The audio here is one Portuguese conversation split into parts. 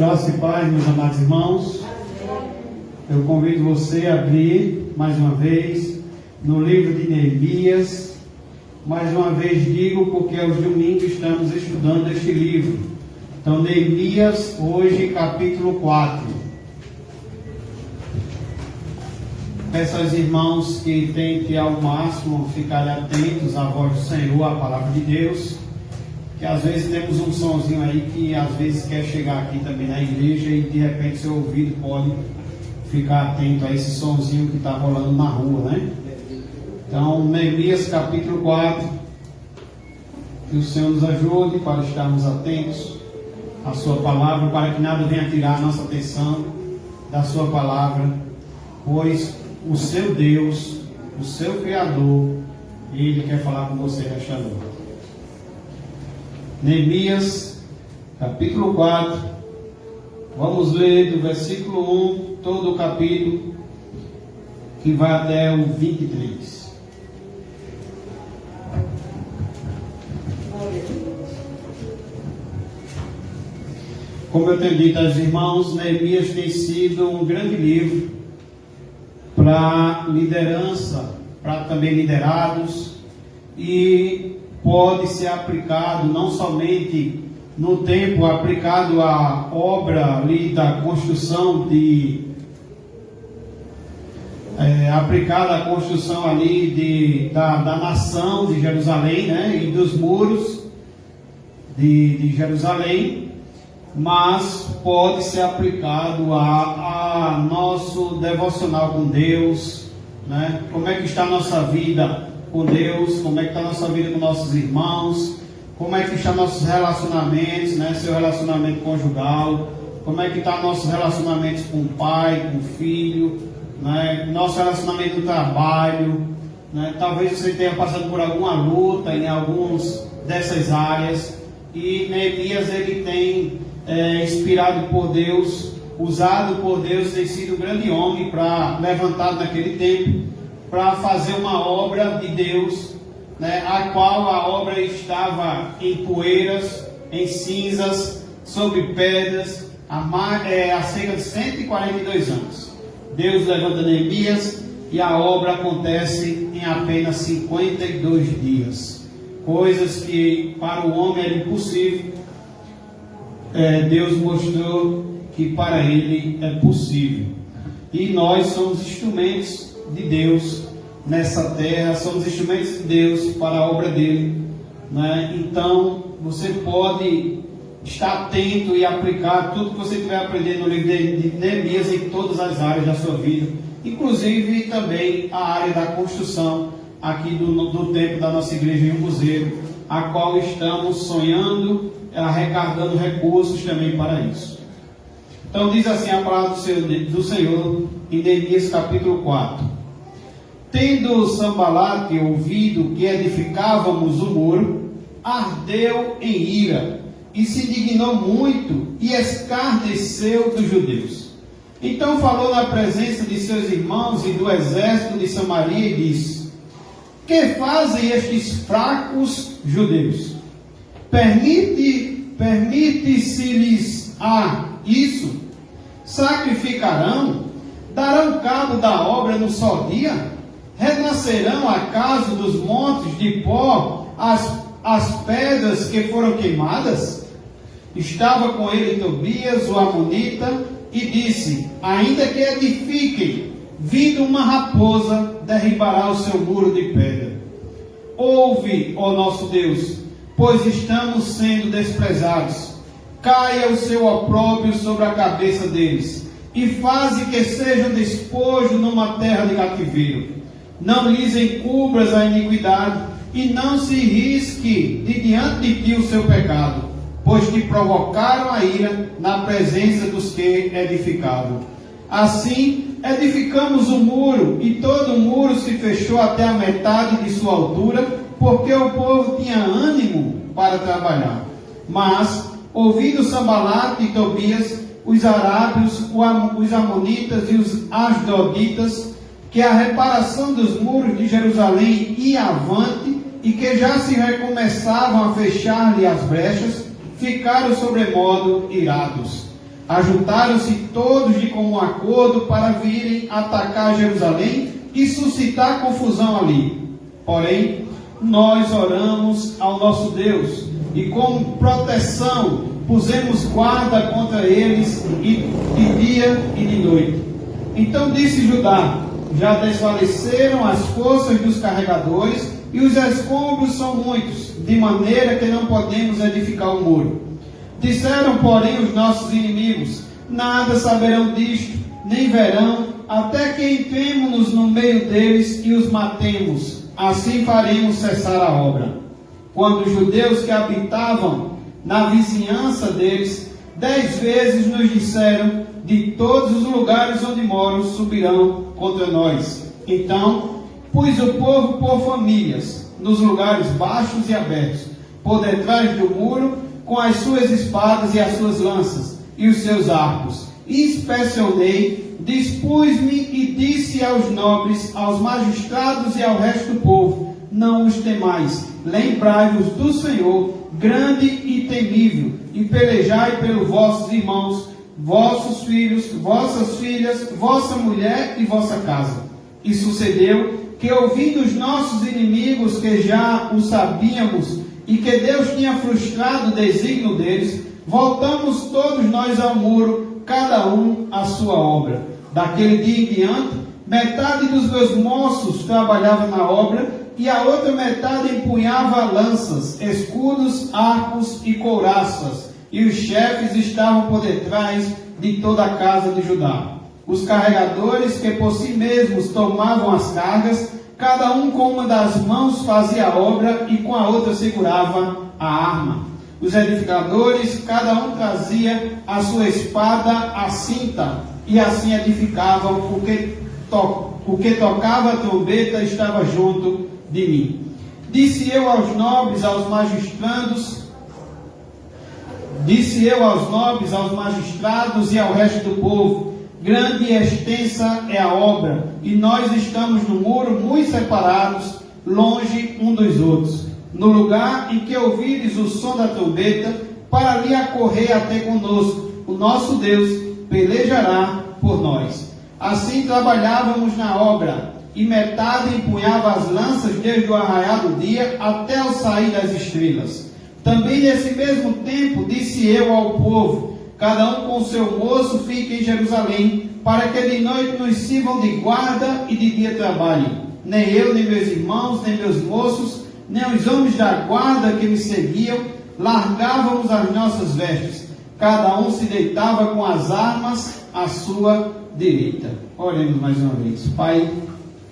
Graça e paz, meus amados irmãos. Eu convido você a abrir mais uma vez no livro de Neemias. Mais uma vez digo, porque aos domingos estamos estudando este livro. Então, Neemias, hoje, capítulo 4. Peço aos irmãos que tentem ao máximo ficar atentos à voz do Senhor, à palavra de Deus. Que às vezes temos um sonzinho aí que às vezes quer chegar aqui também na igreja e de repente seu ouvido pode ficar atento a esse sonzinho que está rolando na rua, né? Então, Neemias capítulo 4, que o Senhor nos ajude para estarmos atentos à sua palavra, para que nada venha tirar a nossa atenção da sua palavra, pois o seu Deus, o seu Criador, Ele quer falar com você nesta noite. Neemias, capítulo 4, vamos ler do versículo 1, todo o capítulo, que vai até o 23. Como eu tenho dito aos irmãos, Neemias tem sido um grande livro para liderança, para também liderados, e pode ser aplicado não somente no tempo aplicado à obra ali da construção aplicada à construção ali da nação de Jerusalém, né, e dos muros de Jerusalém, mas pode ser aplicado a nosso devocional com Deus, né? Como é que está a nossa vida com Deus, como é que está a nossa vida com nossos irmãos, como é que estão nossos relacionamentos, né? Seu relacionamento conjugal, como é que estão nossos relacionamentos com o pai, com o filho, né? Nosso relacionamento no trabalho, né? Talvez você tenha passado por alguma luta em algumas dessas áreas, e Neemias ele tem inspirado por Deus, usado por Deus, tem sido um grande homem para levantado naquele tempo, para fazer uma obra de Deus, né, a qual a obra estava em poeiras, em cinzas, sobre pedras, há cerca de 142 anos. Deus levanta Neemias e a obra acontece em apenas 52 dias. Coisas que para o homem era impossível, Deus mostrou que para ele é possível. E nós somos instrumentos de Deus nessa terra, somos instrumentos de Deus para a obra dele, né? Então você pode estar atento e aplicar tudo que você estiver aprendendo no livro de Neemias em todas as áreas da sua vida, inclusive também a área da construção aqui do templo da nossa igreja em Umbuzeiro, a qual estamos sonhando, arrecadando recursos também para isso. Então diz assim a palavra do Senhor em Neemias capítulo 4. Tendo Sambalate ouvido que edificávamos o muro, ardeu em ira, e se indignou muito, e escarneceu dos judeus. Então falou na presença de seus irmãos e do exército de Samaria, e disse: que fazem estes fracos judeus? Permite-se-lhes isso? Sacrificarão? Darão cabo da obra no só dia? Renascerão acaso dos montes de pó as pedras que foram queimadas? Estava com ele Tobias, o amonita, e disse: ainda que edifiquem, vindo uma raposa, derribará o seu muro de pedra. Ouve, ó nosso Deus, pois estamos sendo desprezados. Caia o seu opróbrio sobre a cabeça deles, e faze que sejam despojo numa terra de cativeiro. Não lhes encubras a iniquidade, e não se risque de diante de ti o seu pecado, pois te provocaram a ira na presença dos que edificavam. Assim, edificamos o muro, e todo o muro se fechou até a metade de sua altura, porque o povo tinha ânimo para trabalhar. Mas, ouvindo Sambalate e Tobias, os arábios, os amonitas e os asdoditas, que a reparação dos muros de Jerusalém ia avante, e que já se recomeçavam a fechar-lhe as brechas, ficaram sobremodo irados. Ajuntaram-se todos de comum acordo para virem atacar Jerusalém e suscitar confusão ali. Porém, nós oramos ao nosso Deus e como proteção pusemos guarda contra eles de dia e de noite. Então disse Judá: já desfaleceram as forças dos carregadores e os escombros são muitos, de maneira que não podemos edificar o muro. Disseram, porém, os nossos inimigos: nada saberão disto, nem verão, até que entremos no meio deles e os matemos. Assim faremos cessar a obra. Quando os judeus que habitavam na vizinhança deles 10 vezes nos disseram: de todos os lugares onde moram subirão contra nós. Então pus o povo por famílias, nos lugares baixos e abertos, por detrás do muro, com as suas espadas e as suas lanças, e os seus arcos. Inspecionei, dispus-me e disse aos nobres, aos magistrados e ao resto do povo: não os temais, lembrai-vos do Senhor, grande e temível, e pelejai pelos vossos irmãos, vossos filhos, vossas filhas, vossa mulher e vossa casa. E sucedeu que, ouvindo os nossos inimigos que já o sabíamos, e que Deus tinha frustrado o desígnio deles, voltamos todos nós ao muro, cada um à sua obra. Daquele dia em diante, metade dos meus moços trabalhava na obra, e a outra metade empunhava lanças, escudos, arcos e couraças, e os chefes estavam por detrás de toda a casa de Judá. Os carregadores, que por si mesmos tomavam as cargas, cada um com uma das mãos fazia a obra e com a outra segurava a arma. Os edificadores, cada um trazia a sua espada à cinta, e assim edificavam. O que tocava a trombeta estava junto de mim. Disse eu aos nobres, aos magistrados e ao resto do povo: grande e extensa é a obra, e nós estamos no muro muito separados, longe um dos outros. No lugar em que ouvires o som da trombeta, para ali acorrer até conosco, o nosso Deus pelejará por nós. Assim trabalhávamos na obra, e metade empunhava as lanças desde o arraiar do dia até o sair das estrelas. Também nesse mesmo tempo disse eu ao povo: cada um com seu moço fique em Jerusalém, para que de noite nos sirvam de guarda e de dia trabalhem. Nem eu, nem meus irmãos, nem meus moços, nem os homens da guarda que me seguiam, largávamos as nossas vestes. Cada um se deitava com as armas à sua direita. Oremos mais uma vez. Pai,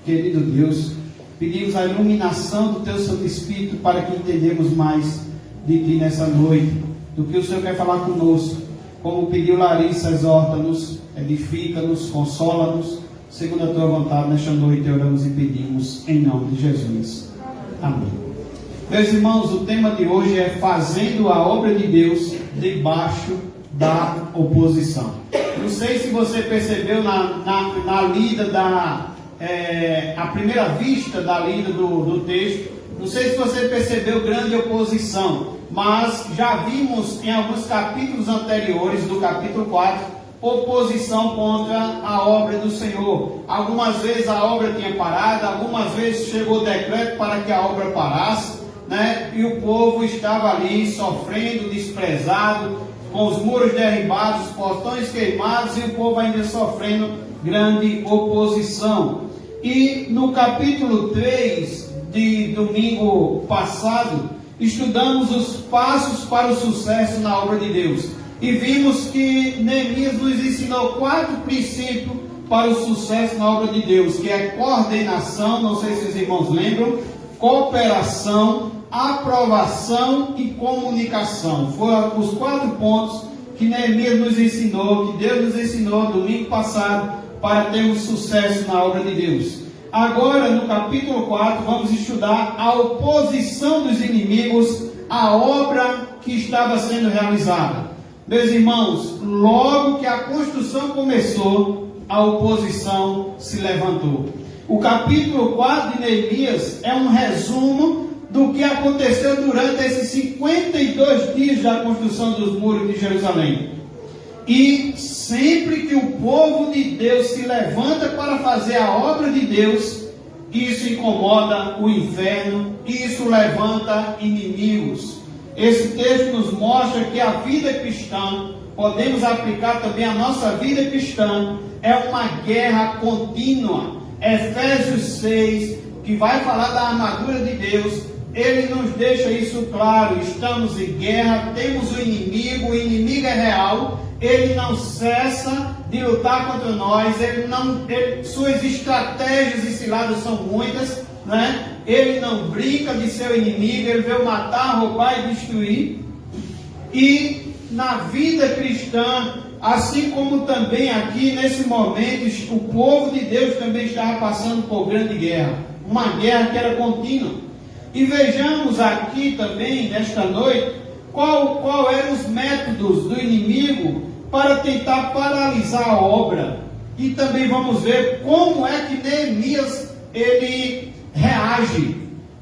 querido Deus, pedimos a iluminação do Teu Santo Espírito para que entendamos mais de Ti nessa noite, do que o Senhor quer falar conosco. Como pediu Larissa, exorta-nos, edifica-nos, consola-nos, segundo a Tua vontade. Nesta noite oramos e pedimos em nome de Jesus. Amém. Meus irmãos, o tema de hoje é fazendo a obra de Deus debaixo da oposição. Não sei se você percebeu na lida a primeira vista da lida do texto. Não sei se você percebeu grande oposição, mas já vimos em alguns capítulos anteriores, do capítulo 4, oposição contra a obra do Senhor. Algumas vezes a obra tinha parado, algumas vezes chegou o decreto para que a obra parasse, né? E o povo estava ali sofrendo, desprezado, com os muros derribados, os portões queimados, e o povo ainda sofrendo grande oposição. E no capítulo 3 de domingo passado, estudamos os passos para o sucesso na obra de Deus. E vimos que Neemias nos ensinou 4 princípios para o sucesso na obra de Deus, que é coordenação, não sei se os irmãos lembram, cooperação, aprovação e comunicação. Foram os 4 pontos que Neemias nos ensinou, que Deus nos ensinou domingo passado, para termos sucesso na obra de Deus. Agora, no capítulo 4, vamos estudar a oposição dos inimigos à obra que estava sendo realizada. Meus irmãos, logo que a construção começou, a oposição se levantou. O capítulo 4 de Neemias é um resumo do que aconteceu durante esses 52 dias da construção dos muros de Jerusalém. E sempre que o povo de Deus se levanta para fazer a obra de Deus, isso incomoda o inferno, isso levanta inimigos. Esse texto nos mostra que a vida cristã, podemos aplicar também a nossa vida cristã, é uma guerra contínua. Efésios 6, que vai falar da armadura de Deus, ele nos deixa isso claro. Estamos em guerra, temos o inimigo é real, ele não cessa de lutar contra nós, suas estratégias e ciladas são muitas, né? Ele não brinca de ser o inimigo, ele veio matar, roubar e destruir. E na vida cristã, assim como também aqui nesse momento, o povo de Deus também estava passando por grande guerra, uma guerra que era contínua. E vejamos aqui também, nesta noite, qual eram os métodos do inimigo para tentar paralisar a obra. E também vamos ver como é que Neemias ele reage,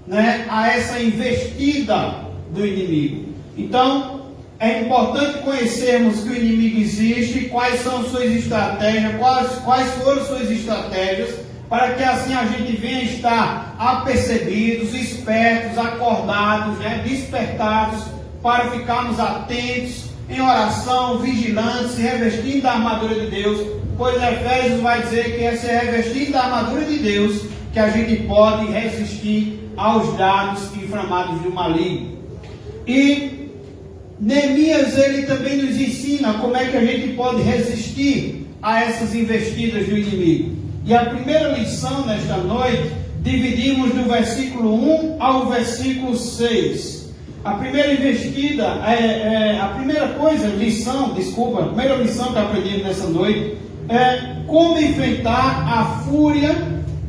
né, a essa investida do inimigo. Então, é importante conhecermos que o inimigo existe, quais são suas estratégias, quais foram suas estratégias, para que assim a gente venha estar apercebidos, espertos, acordados, né, despertados, para ficarmos atentos, em oração, vigilantes, se revestindo da armadura de Deus, pois Efésios vai dizer que é se revestindo da armadura de Deus que a gente pode resistir aos dardos inflamados do maligno. E Neemias ele também nos ensina como é que a gente pode resistir a essas investidas do inimigo. E a primeira lição nesta noite, dividimos do versículo 1 ao versículo 6. A primeira investida, a primeira lição que aprendemos nessa noite é como enfrentar a fúria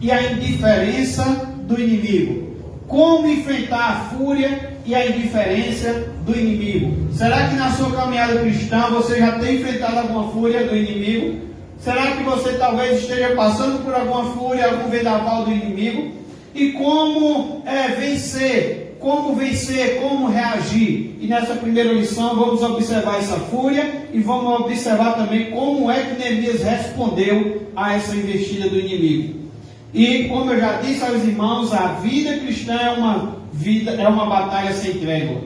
e a indiferença do inimigo. Como enfrentar a fúria e a indiferença do inimigo. Será que na sua caminhada cristã você já tem enfrentado alguma fúria do inimigo? Será que você talvez esteja passando por alguma fúria, algum vendaval do inimigo? E como vencer? Como vencer? Como reagir? E nessa primeira lição vamos observar essa fúria e vamos observar também como é que Neemias respondeu a essa investida do inimigo. E como eu já disse aos irmãos, a vida cristã é uma batalha sem trégua.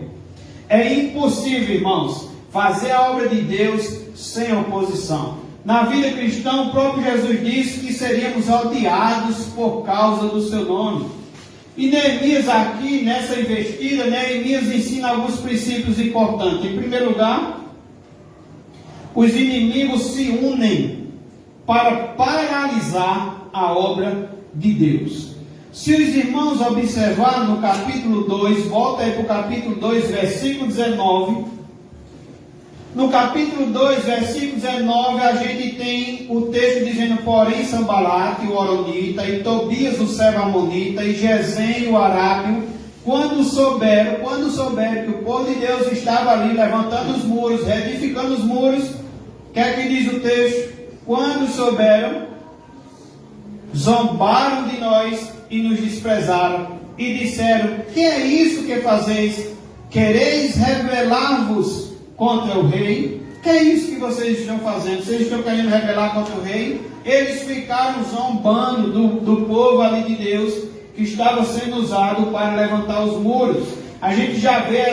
É impossível, irmãos, fazer a obra de Deus sem oposição. Na vida cristã, o próprio Jesus disse que seríamos odiados por causa do seu nome. E Neemias aqui, nessa investida, Neemias ensina alguns princípios importantes. Em primeiro lugar, os inimigos se unem para paralisar a obra de Deus. Se os irmãos observarem no capítulo 2, volta aí para o capítulo 2, versículo 19. No capítulo 2, versículo 19, a gente tem o texto dizendo: porém Sambalate, o Horonita, e Tobias, o Servo-Amonita, e Gesem, o Arábio, quando souberam que o povo de Deus estava ali levantando os muros, reedificando os muros, o que é que diz o texto? Quando souberam, zombaram de nós e nos desprezaram, e disseram: que é isso que fazeis? Quereis rebelar-vos contra o rei? Que é isso que vocês estão fazendo? Vocês estão querendo rebelar contra o rei? Eles ficaram zombando do povo ali de Deus, que estava sendo usado para levantar os muros. A gente já vê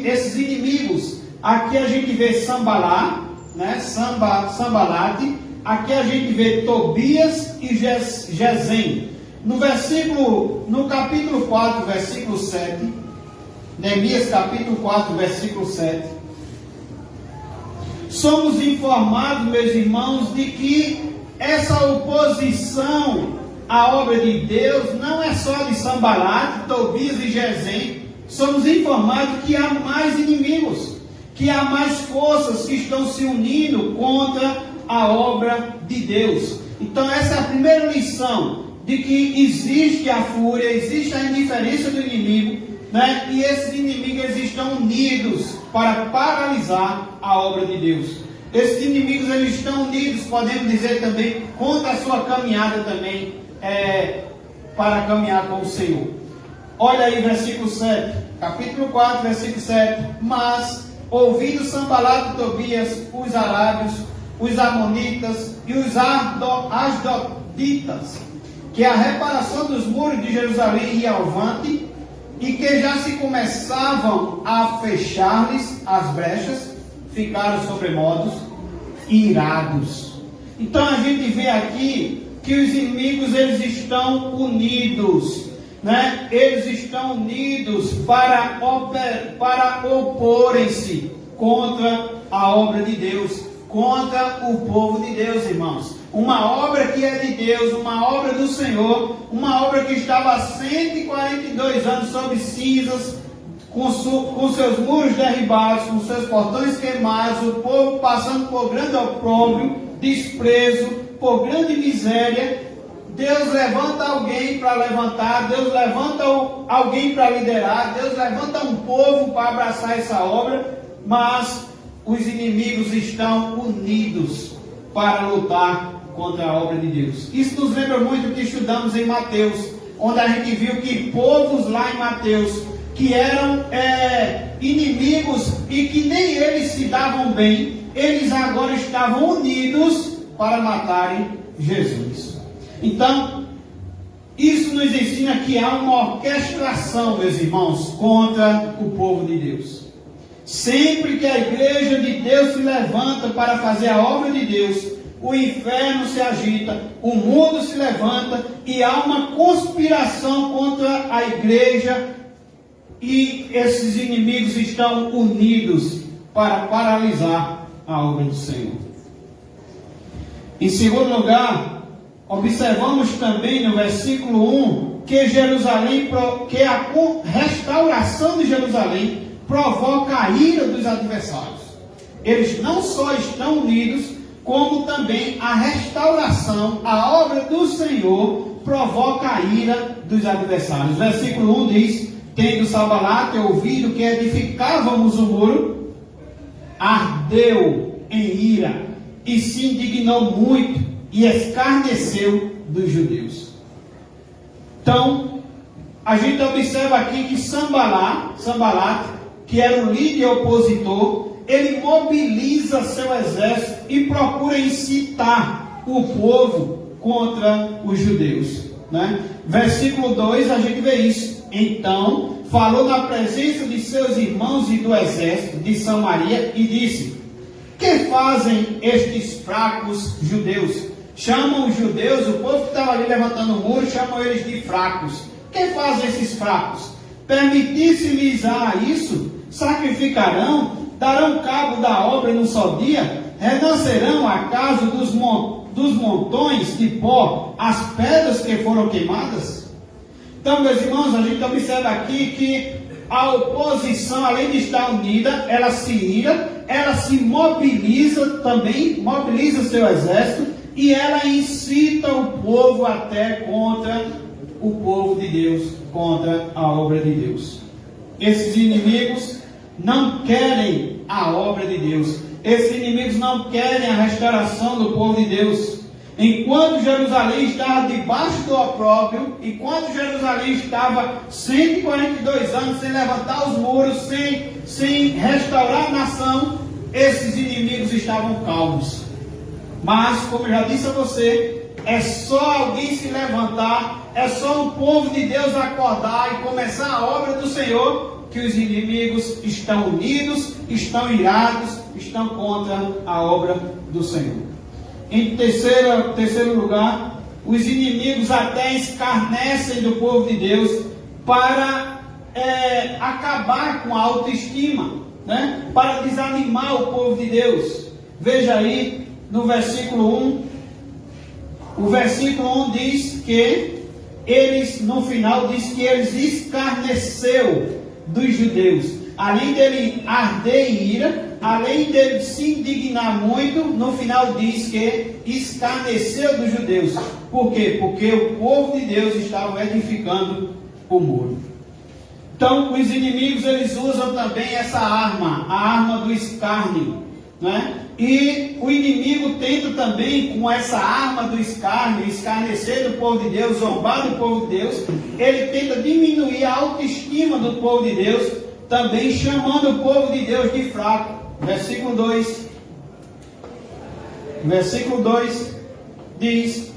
esses inimigos. Aqui a gente vê Sambalá, né? Sambalate. Aqui a gente vê Tobias e Gesem. No capítulo 4, versículo 7, Neemias capítulo 4, versículo 7, somos informados, meus irmãos, de que essa oposição à obra de Deus não é só de Sambalate, Tobias e Gesem. Somos informados que há mais inimigos, que há mais forças que estão se unindo contra a obra de Deus. Então essa é a primeira lição, de que existe a fúria, existe a indiferença do inimigo, né? E esses inimigos eles estão unidos para paralisar a obra de Deus. Esses inimigos eles estão unidos, podemos dizer também, contra a sua caminhada também, para caminhar com o Senhor. Olha aí versículo 7, capítulo 4, versículo 7. Mas ouvindo Sanbalate e Tobias, os arábios, os amonitas e os asdoditas, que a reparação dos muros de Jerusalém ia avante, e que já se começavam a fechar-lhes as brechas, ficaram sobremodos irados. Então a gente vê aqui que os inimigos, eles estão unidos, né? Eles estão unidos para oporem-se contra a obra de Deus, contra o povo de Deus, irmãos. Uma obra que é de Deus, uma obra do Senhor, uma obra que estava há 142 anos sob cinzas, com seus muros derribados, com seus portões queimados, o povo passando por grande opróbrio, desprezo, por grande miséria. Deus levanta alguém para levantar, Deus levanta alguém para liderar, Deus levanta um povo para abraçar essa obra, mas os inimigos estão unidos para lutar contra a obra de Deus. Isso nos lembra muito o que estudamos em Mateus, onde a gente viu que povos lá em Mateus, que eram inimigos e que nem eles se davam bem, eles agora estavam unidos para matarem Jesus. Então, isso nos ensina que há uma orquestração, meus irmãos, contra o povo de Deus. Sempre que a igreja de Deus se levanta para fazer a obra de Deus, o inferno se agita, o mundo se levanta e há uma conspiração contra a igreja, e esses inimigos estão unidos para paralisar a obra do Senhor. Em segundo lugar, observamos também no versículo 1 que Jerusalém, que a restauração de Jerusalém provoca a ira dos adversários. Eles não só estão unidos, como também a restauração, a obra do Senhor, provoca a ira dos adversários. Versículo 1 diz: tendo Sanbalate ouvido que edificávamos o muro, ardeu em ira, e se indignou muito, e escarneceu dos judeus. Então, a gente observa aqui que Sanbalate, que era o líder opositor, ele mobiliza seu exército e procura incitar o povo contra os judeus, né? Versículo 2, a gente vê isso. Então, falou na presença de seus irmãos e do exército de Samaria e disse: que fazem estes fracos judeus? Chamam os judeus, o povo que estava ali levantando o muro, chamam eles de fracos. Que fazem esses fracos? Permitisse-lhes a isso, sacrificarão, darão cabo da obra num só dia, renascerão acaso dos montões de pó as pedras que foram queimadas? Então, meus irmãos, a gente observa aqui que a oposição, além de estar unida, ela se ira, ela se mobiliza também, mobiliza seu exército, e ela incita o povo até contra o povo de Deus, contra a obra de Deus. Esses inimigos não querem a obra de Deus. Esses inimigos não querem a restauração do povo de Deus. Enquanto Jerusalém estava debaixo do opróbrio, enquanto Jerusalém estava 142 anos sem levantar os muros, sem restaurar a nação, esses inimigos estavam calmos. Mas, como eu já disse a você, é só alguém se levantar, é só o povo de Deus acordar e começar a obra do Senhor, que os inimigos estão unidos, estão irados, estão contra a obra do Senhor. Em terceiro lugar, os inimigos até escarnecem do povo de Deus para acabar com a autoestima, né? Para desanimar o povo de Deus. Veja aí no versículo 1. O versículo 1 diz que eles, no final, diz que eles escarneceu dos judeus. Além dele arder em ira, além dele se indignar muito, no final diz que escarneceu dos judeus. Por quê? Porque o povo de Deus estava edificando o muro. Então, os inimigos, eles usam também essa arma, a arma do escárnio, né? E o inimigo tenta também, com essa arma do escárnio, escarnecer do povo de Deus, zombar do povo de Deus, ele tenta diminuir a autoestima do povo de Deus, também chamando o povo de Deus de fraco. Versículo 2. Versículo 2 diz: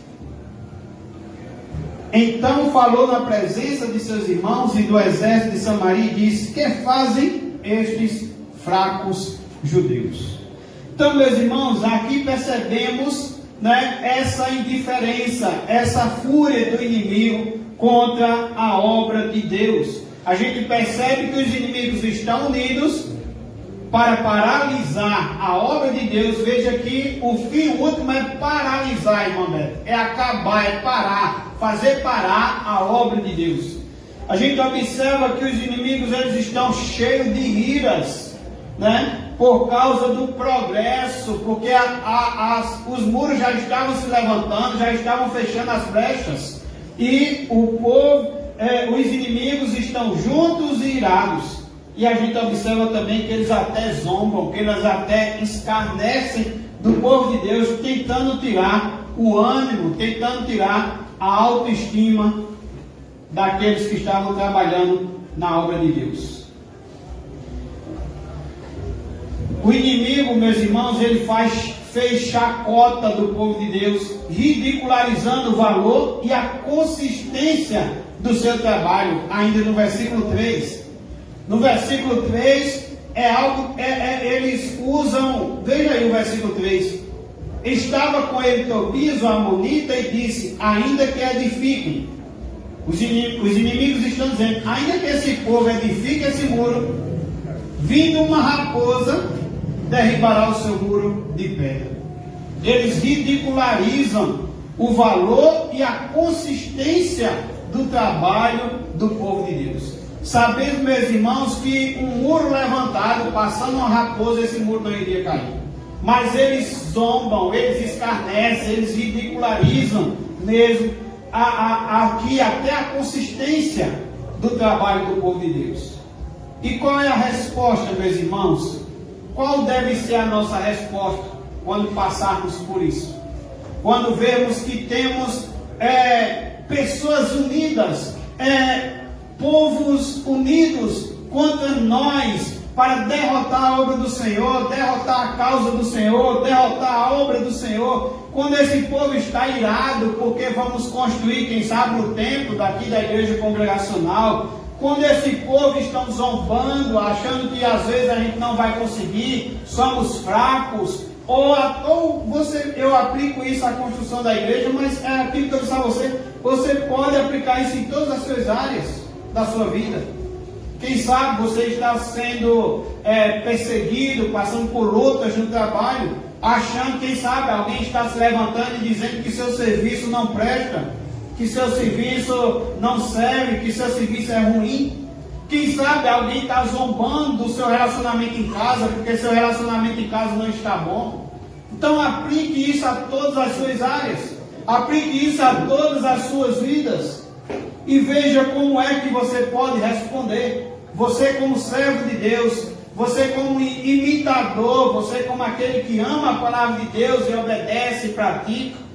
então falou na presença de seus irmãos e do exército de Samaria e disse: que fazem estes fracos judeus? Então, meus irmãos, aqui percebemos, né, essa indiferença, essa fúria do inimigo contra a obra de Deus. A gente percebe que os inimigos estão unidos para paralisar a obra de Deus. Veja que o fim último é paralisar, irmão Beto. É acabar, é parar, fazer parar a obra de Deus. A gente observa que os inimigos, eles estão cheios de iras, né? Por causa do progresso, porque os muros já estavam se levantando, já estavam fechando as brechas, e o povo, os inimigos estão juntos e irados. E a gente observa também que eles até zombam, que eles até escarnecem do povo de Deus, tentando tirar o ânimo, tentando tirar a autoestima daqueles que estavam trabalhando na obra de Deus. O inimigo, meus irmãos, ele fez chacota do povo de Deus, ridicularizando o valor e a consistência do seu trabalho. Ainda no versículo 3. No versículo 3, eles usam, veja aí o versículo 3. Estava com ele Tobias, o amonita, e disse: ainda que edifiquem. Os inimigos estão dizendo: ainda que esse povo edifique esse muro, vindo uma raposa, derribará o seu muro de pedra. Eles ridicularizam o valor e a consistência do trabalho do povo de Deus. Sabemos, meus irmãos, que um muro levantado, passando uma raposa, esse muro não iria cair. Mas eles zombam, eles escarnecem, eles ridicularizam mesmo aqui até a consistência do trabalho do povo de Deus. E qual é a resposta, meus irmãos? Qual deve ser a nossa resposta quando passarmos por isso? Quando vemos que temos pessoas unidas, povos unidos contra nós, para derrotar a obra do Senhor, derrotar a causa do Senhor, derrotar a obra do Senhor. Quando esse povo está irado, porque vamos construir, quem sabe, o templo daqui da igreja congregacional. Quando esse povo estão zombando, achando que às vezes a gente não vai conseguir, somos fracos, eu aplico isso à construção da igreja, mas é aquilo que eu disse a você, você pode aplicar isso em todas as suas áreas da sua vida. Quem sabe você está sendo perseguido, passando por lutas no trabalho, achando, quem sabe, alguém está se levantando e dizendo que seu serviço não presta, que seu serviço não serve, que seu serviço é ruim. Quem sabe alguém está zombando do seu relacionamento em casa, porque seu relacionamento em casa não está bom. Então aplique isso a todas as suas áreas, aplique isso a todas as suas vidas, e veja como é que você pode responder. Você como servo de Deus, você como imitador, você como aquele que ama a palavra de Deus e obedece e pratica,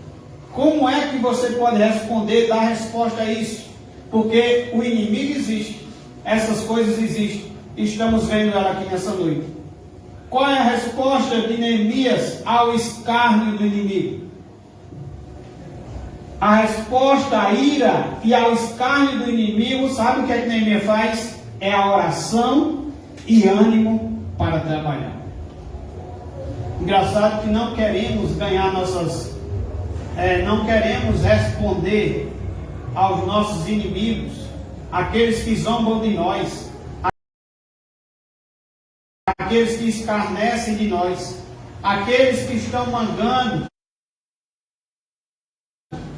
como é que você pode responder, dar resposta a isso? Porque o inimigo existe, essas coisas existem, estamos vendo ela aqui nessa noite. Qual é a resposta de Neemias ao escárnio do inimigo? A resposta à ira e ao escárnio do inimigo, sabe o que Neemias faz? É a oração e ânimo para trabalhar. Engraçado que não queremos ganhar não queremos responder aos nossos inimigos, aqueles que zombam de nós, aqueles que escarnecem de nós, aqueles que estão mangando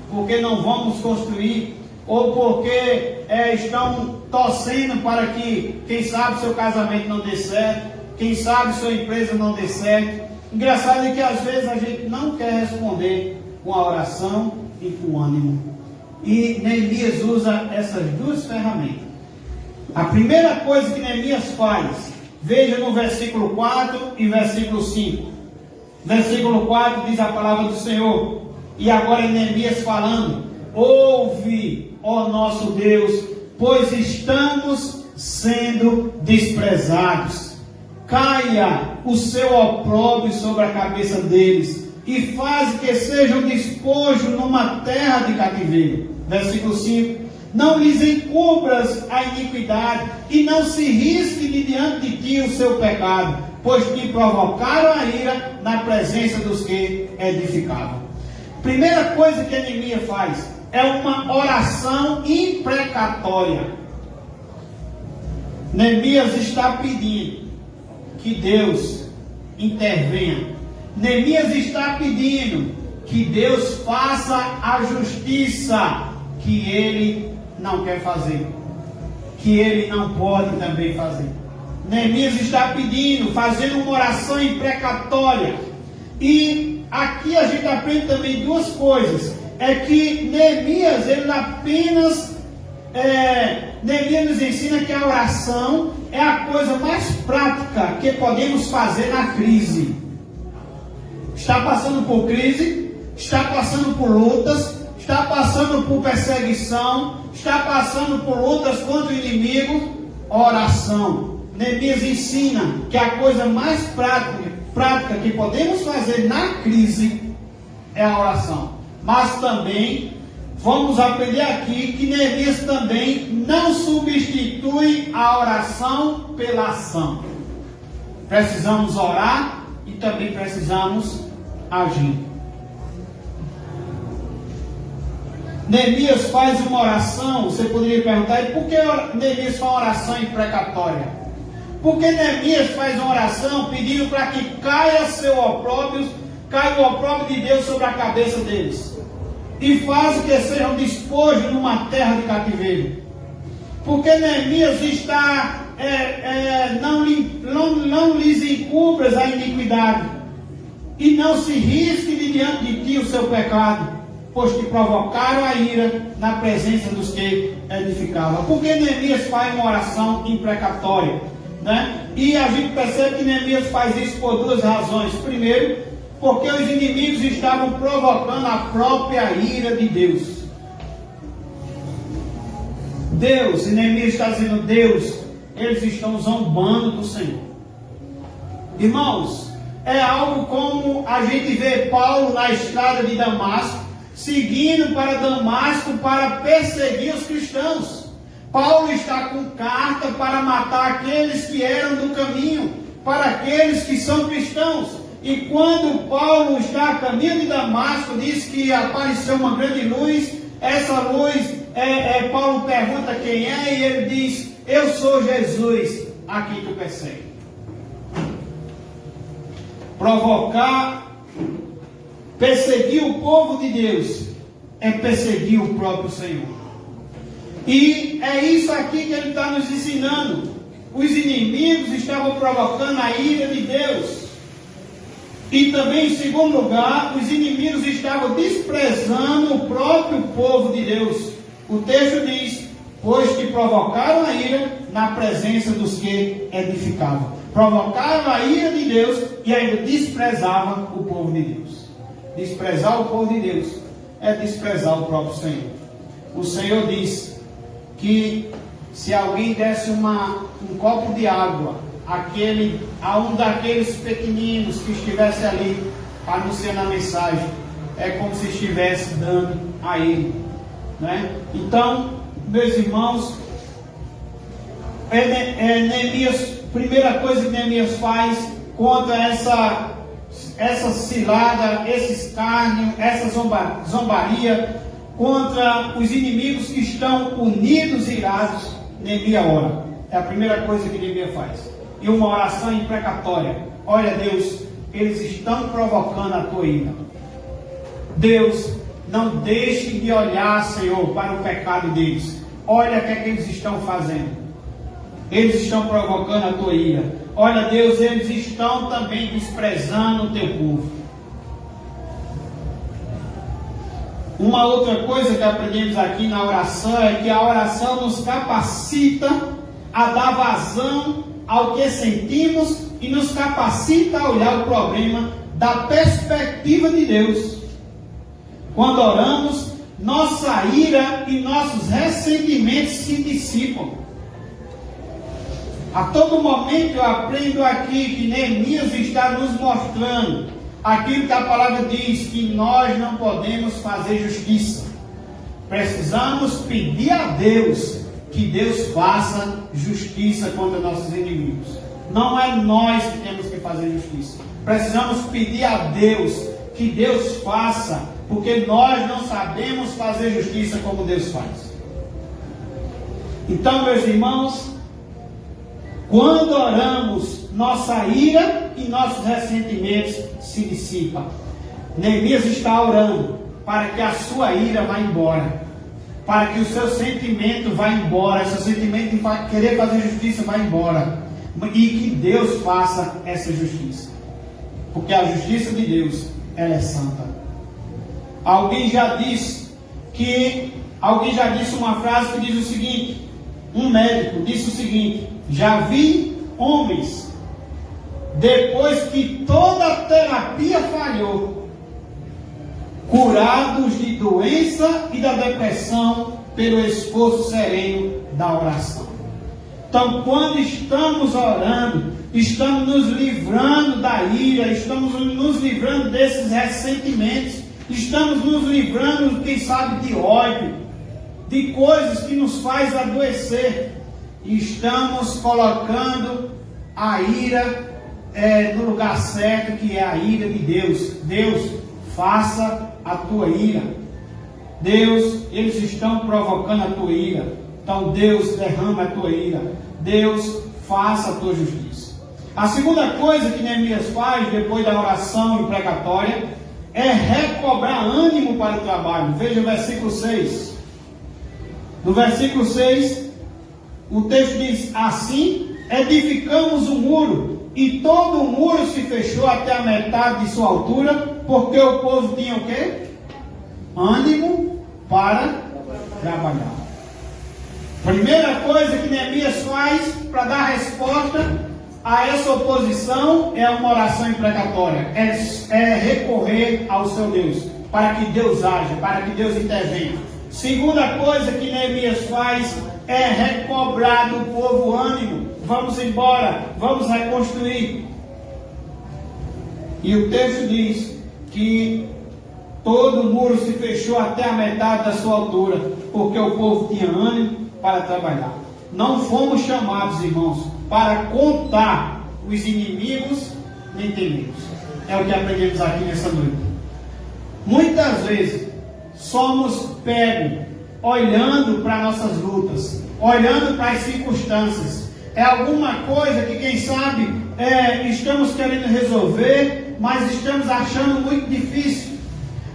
porque não vamos construir, ou porque estão torcendo para que, quem sabe, seu casamento não dê certo, quem sabe sua empresa não dê certo. Engraçado é que às vezes a gente não quer responder com a oração e com ânimo. E Neemias usa essas duas ferramentas. A primeira coisa que Neemias faz, veja no versículo 4 e versículo 5. Versículo 4 diz a palavra do Senhor, e agora Neemias falando: ouve, ó nosso Deus, pois estamos sendo desprezados. Caia o seu opróbrio sobre a cabeça deles e faz que sejam despojos numa terra de cativeiro. Versículo 5. Não lhes encubras a iniquidade e não se risque de diante de ti o seu pecado, pois te provocaram a ira na presença dos que edificavam. Primeira coisa que Neemias faz é uma oração imprecatória. Neemias está pedindo que Deus intervenha. Neemias está pedindo que Deus faça a justiça que ele não quer fazer, que ele não pode também fazer. Neemias está pedindo, fazendo uma oração imprecatória. E aqui a gente aprende também duas coisas. É que Neemias, ele apenas Neemias nos ensina que a oração é a coisa mais prática que podemos fazer na crise. Está passando por crise, está passando por lutas, está passando por perseguição, está passando por lutas contra o inimigo, oração. Neemias ensina que a coisa mais prática que podemos fazer na crise é a oração. Mas também vamos aprender aqui que Neemias também não substitui a oração pela ação. Precisamos orar e também precisamos agir. Neemias faz uma oração, você poderia perguntar, e por que Neemias faz uma oração imprecatória? Porque Neemias faz uma oração pedindo para que caia o opróbrio de Deus sobre a cabeça deles. E faz que sejam despojos numa terra de cativeiro. Porque Neemias está, não lhes encubras a iniquidade, e não se risque de diante de ti o seu pecado, pois te provocaram a ira na presença dos que edificavam. Porque Neemias faz uma oração imprecatória, né? E a gente percebe que Neemias faz isso por duas razões. Primeiro, porque os inimigos estavam provocando a própria ira de Deus. E Neemias está dizendo, eles estão zombando do Senhor. Irmãos, é algo como a gente vê Paulo na estrada de Damasco, seguindo para Damasco para perseguir os cristãos. Paulo está com carta para matar aqueles que eram do caminho, para aqueles que são cristãos. E quando Paulo está a caminho de Damasco, diz que apareceu uma grande luz. Essa luz, Paulo pergunta quem é, e ele diz, eu sou Jesus, a quem tu persegue. Perseguir o povo de Deus é perseguir o próprio Senhor. E é isso aqui que ele está nos ensinando. Os inimigos estavam provocando a ira de Deus. E também, em segundo lugar, os inimigos estavam desprezando o próprio povo de Deus. O texto diz, pois que provocaram a ira na presença dos que edificavam. Provocaram a ira de Deus e ainda desprezavam o povo de Deus. Desprezar o povo de Deus é desprezar o próprio Senhor. O Senhor diz que se alguém desse um copo de água a um daqueles pequeninos que estivesse ali anunciando a mensagem, é como se estivesse dando a ele, né? Então, meus irmãos, Neemias, primeira coisa que Neemias faz contra essa cilada, esse escárnio, essa zombaria, contra os inimigos que estão unidos e irados, Neemias ora. É a primeira coisa que Neemias faz. E uma oração imprecatória. Olha, Deus, eles estão provocando a tua ira. Deus, não deixe de olhar, Senhor, para o pecado deles. Olha o que é que eles estão fazendo. Eles estão provocando a tua ira. Olha, Deus, eles estão também desprezando o teu povo. Uma outra coisa que aprendemos aqui na oração é que a oração nos capacita a dar vazão ao que sentimos e nos capacita a olhar o problema da perspectiva de Deus. Quando oramos, nossa ira e nossos ressentimentos se dissipam. A todo momento eu aprendo aqui que Neemias está nos mostrando aquilo que a palavra diz, que nós não podemos fazer justiça. Precisamos pedir a Deus que Deus faça justiça contra nossos inimigos. Não é nós que temos que fazer justiça. Precisamos pedir a Deus que Deus faça, porque nós não sabemos fazer justiça como Deus faz. Então, meus irmãos, quando oramos, nossa ira e nossos ressentimentos se dissipam. Neemias está orando para que a sua ira vá embora, para que o seu sentimento vá embora, seu sentimento de querer fazer justiça vá embora, e que Deus faça essa justiça, porque a justiça de Deus, ela é santa. Alguém já disse uma frase que diz o seguinte: um médico disse o seguinte: já vi homens, depois que toda a terapia falhou, curados de doença e da depressão pelo esforço sereno da oração. Então, quando estamos orando, estamos nos livrando da ira, estamos nos livrando desses ressentimentos, estamos nos livrando, quem sabe, de ódio, de coisas que nos faz adoecer. Estamos colocando a ira no lugar certo, que é a ira de Deus. Deus, faça a tua ira. Deus, eles estão provocando a tua ira. Então Deus, derrama a tua ira. Deus, faça a tua justiça. A segunda coisa que Neemias faz depois da oração imprecatória é recobrar ânimo para o trabalho. Veja o versículo 6. No versículo 6, o texto diz: assim edificamos o muro, e todo o muro se fechou até a metade de sua altura, porque o povo tinha o quê? Ânimo para trabalhar. Primeira coisa que Neemias faz para dar resposta a essa oposição é uma oração imprecatória, é recorrer ao seu Deus, para que Deus haja, para que Deus intervenha. Segunda coisa que Neemias faz é recobrar do povo ânimo. Vamos embora, vamos reconstruir. E o texto diz que todo o muro se fechou até a metade da sua altura, porque o povo tinha ânimo para trabalhar. Não fomos chamados, irmãos, para contar os inimigos nem tememos. É o que aprendemos aqui nessa noite. Muitas vezes somos pegos olhando para nossas lutas, olhando para as circunstâncias. É alguma coisa que, quem sabe, estamos querendo resolver, mas estamos achando muito difícil.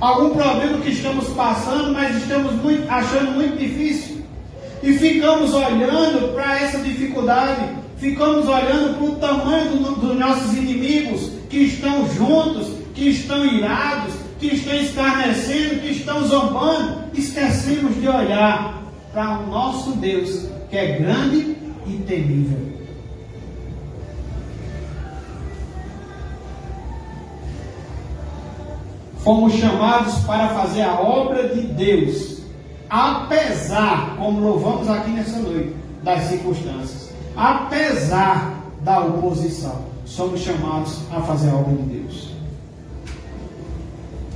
Algum problema que estamos passando, mas estamos achando muito difícil. E ficamos olhando para essa dificuldade, ficamos olhando para o tamanho dos nossos inimigos, que estão juntos, que estão irados, que estão escarnecendo, que estão zombando. Esquecemos de olhar para o nosso Deus, que é grande e temível. Fomos chamados para fazer a obra de Deus, apesar, como louvamos aqui nessa noite, das circunstâncias, apesar da oposição, somos chamados a fazer a obra de Deus.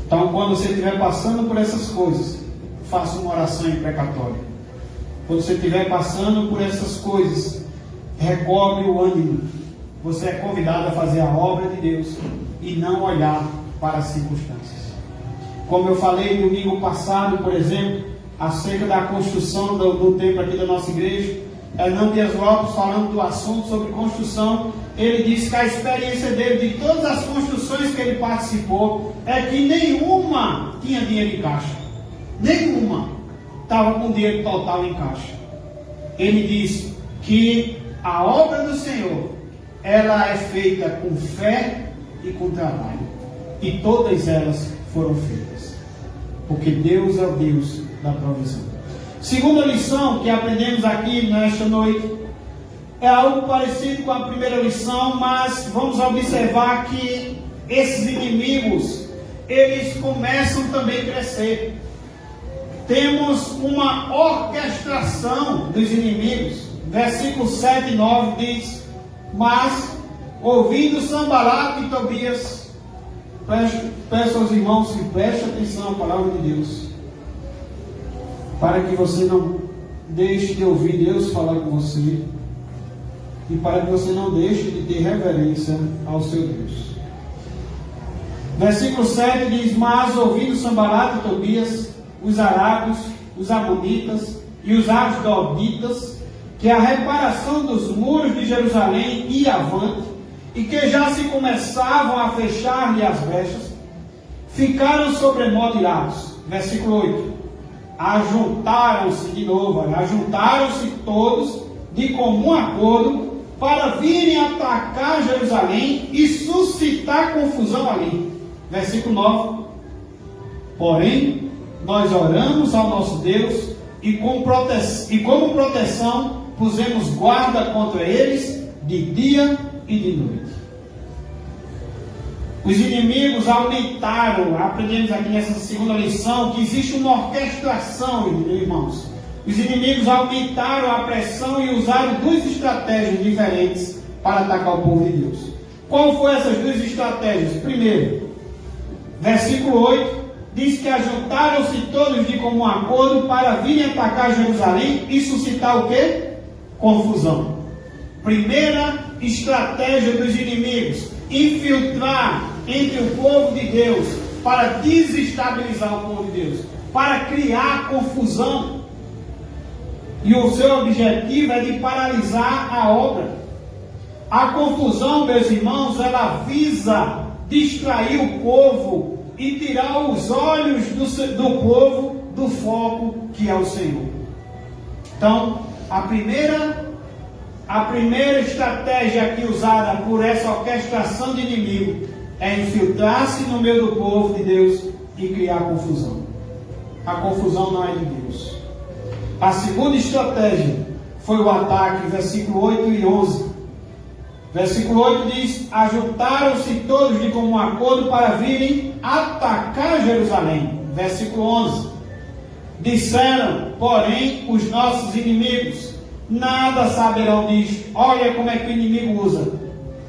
Então, quando você estiver passando por essas coisas, faça uma oração imprecatória. Quando você estiver passando por essas coisas, recobre o ânimo. Você é convidado a fazer a obra de Deus e não olhar para as circunstâncias. Como eu falei no domingo passado, por exemplo, acerca da construção do templo aqui da nossa igreja, Hernando Dias Lopes, falando do assunto sobre construção, ele disse que a experiência dele de todas as construções que ele participou é que nenhuma tinha dinheiro em caixa. Nenhuma estava com dinheiro total em caixa. Ele disse que a obra do Senhor, ela é feita com fé e com trabalho. E todas elas foram feitas. Porque Deus é o Deus da provisão. Segunda lição que aprendemos aqui nesta noite é algo parecido com a primeira lição, mas vamos observar que esses inimigos, eles começam também a crescer. Temos uma orquestração dos inimigos. versículos 7 e 9 diz: mas, ouvindo Sanbalate e Tobias, peço aos irmãos que prestem atenção à palavra de Deus, para que você não deixe de ouvir Deus falar com você, e para que você não deixe de ter reverência ao seu Deus. Versículo 7 diz: mas ouvindo Sanbalate e Tobias, os arábios, os amonitas e os asdoditas, que a reparação dos muros de Jerusalém ia avante, e que já se começavam a fechar-lhe as brechas, ficaram sobremodo irados. Versículo 8: ajuntaram-se de novo, ajuntaram-se todos de comum acordo para virem atacar Jerusalém e suscitar confusão ali. Versículo 9: porém, nós oramos ao nosso Deus e como proteção pusemos guarda contra eles de dia e de noite. Os inimigos aumentaram. Aprendemos aqui nessa segunda lição que existe uma orquestração, irmãos. Os inimigos aumentaram a pressão e usaram duas estratégias diferentes para atacar o povo de Deus. Qual foram essas duas estratégias? Primeiro, versículo 8 diz que ajuntaram-se todos de comum acordo para virem atacar Jerusalém e suscitar o quê? Confusão. Primeira estratégia dos inimigos: infiltrar entre o povo de Deus para desestabilizar o povo de Deus, para criar confusão. E o seu objetivo é de paralisar a obra. A confusão, meus irmãos, ela visa distrair o povo e tirar os olhos do povo do foco que é o Senhor. Então, a primeira estratégia aqui usada por essa orquestração de inimigo é infiltrar-se no meio do povo de Deus e criar confusão. A confusão não é de Deus. A segunda estratégia foi o ataque, versículo 8 e 11. Versículo 8 diz: ajuntaram-se todos de comum acordo para virem atacar Jerusalém. Versículo 11: disseram, porém, os nossos inimigos: nada saberão disto. Olha como é que o inimigo usa,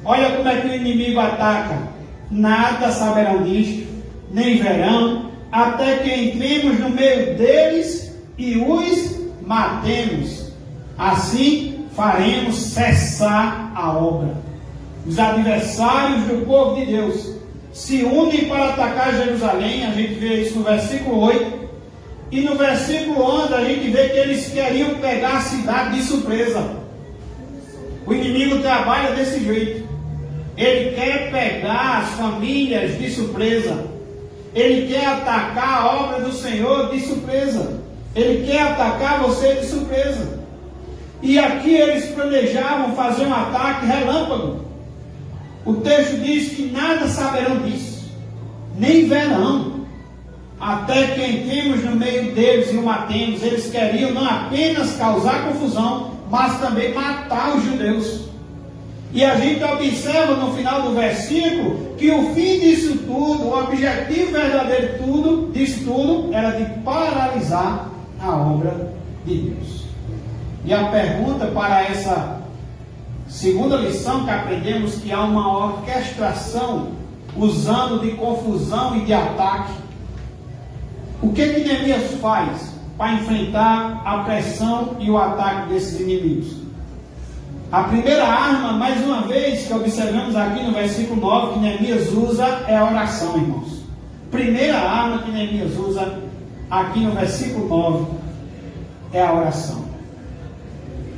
olha como é que o inimigo ataca. Nada saberão disto, nem verão, até que entremos no meio deles e os matemos. Assim faremos cessar a obra. Os adversários do povo de Deus se unem para atacar Jerusalém. A gente vê isso no versículo 8. E no versículo 11 a gente vê que eles queriam pegar a cidade de surpresa. O inimigo trabalha desse jeito. Ele quer pegar as famílias de surpresa. Ele quer atacar a obra do Senhor de surpresa. Ele quer atacar você de surpresa. E aqui eles planejavam fazer um ataque relâmpago. O texto diz que nada saberão disso, nem verão, até que entremos no meio deles e o matemos. Eles queriam não apenas causar confusão, mas também matar os judeus. E a gente observa no final do versículo que o fim disso tudo, o objetivo verdadeiro disso tudo, era de paralisar a obra de Deus. E a pergunta para essa segunda lição que aprendemos, que há uma orquestração usando de confusão e de ataque. O que Neemias faz para enfrentar a pressão e o ataque desses inimigos? A primeira arma, mais uma vez, que observamos aqui no versículo 9, que Neemias usa, é a oração, irmãos. Primeira arma que Neemias usa aqui no versículo 9 é a oração.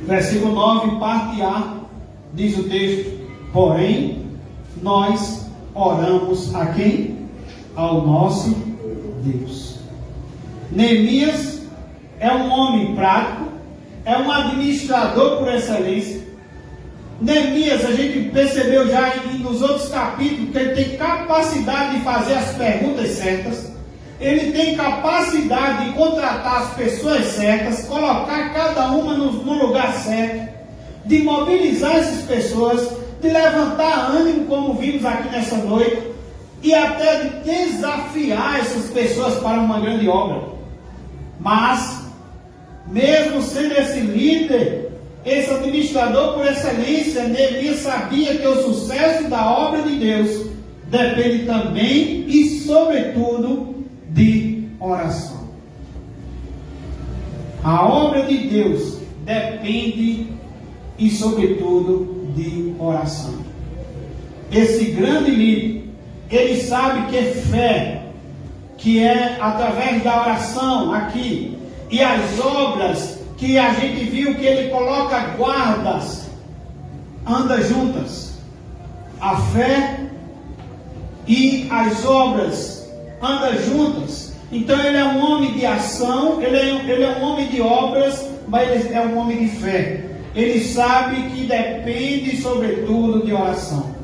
Versículo 9, parte A, diz o texto: porém, nós oramos a quem? Ao nosso Deus. Neemias é um homem prático, é um administrador por excelência. Neemias, a gente percebeu já nos outros capítulos que ele tem capacidade de fazer as perguntas certas, ele tem capacidade de contratar as pessoas certas, colocar cada uma no lugar certo, de mobilizar essas pessoas, de levantar ânimo, como vimos aqui nessa noite, e até de desafiar essas pessoas para uma grande obra. Mas, mesmo sendo esse líder, esse administrador por excelência, Neemias sabia que o sucesso da obra de Deus depende também e sobretudo de oração. A obra de Deus depende e sobretudo de oração. Esse grande líder, ele sabe que fé, que é através da oração aqui, e as obras que a gente viu que ele coloca guardas, anda juntas. A fé e as obras andam juntas. Então ele é um homem de ação, ele é um homem de obras, mas ele é um homem de fé. Ele sabe que depende sobretudo de oração.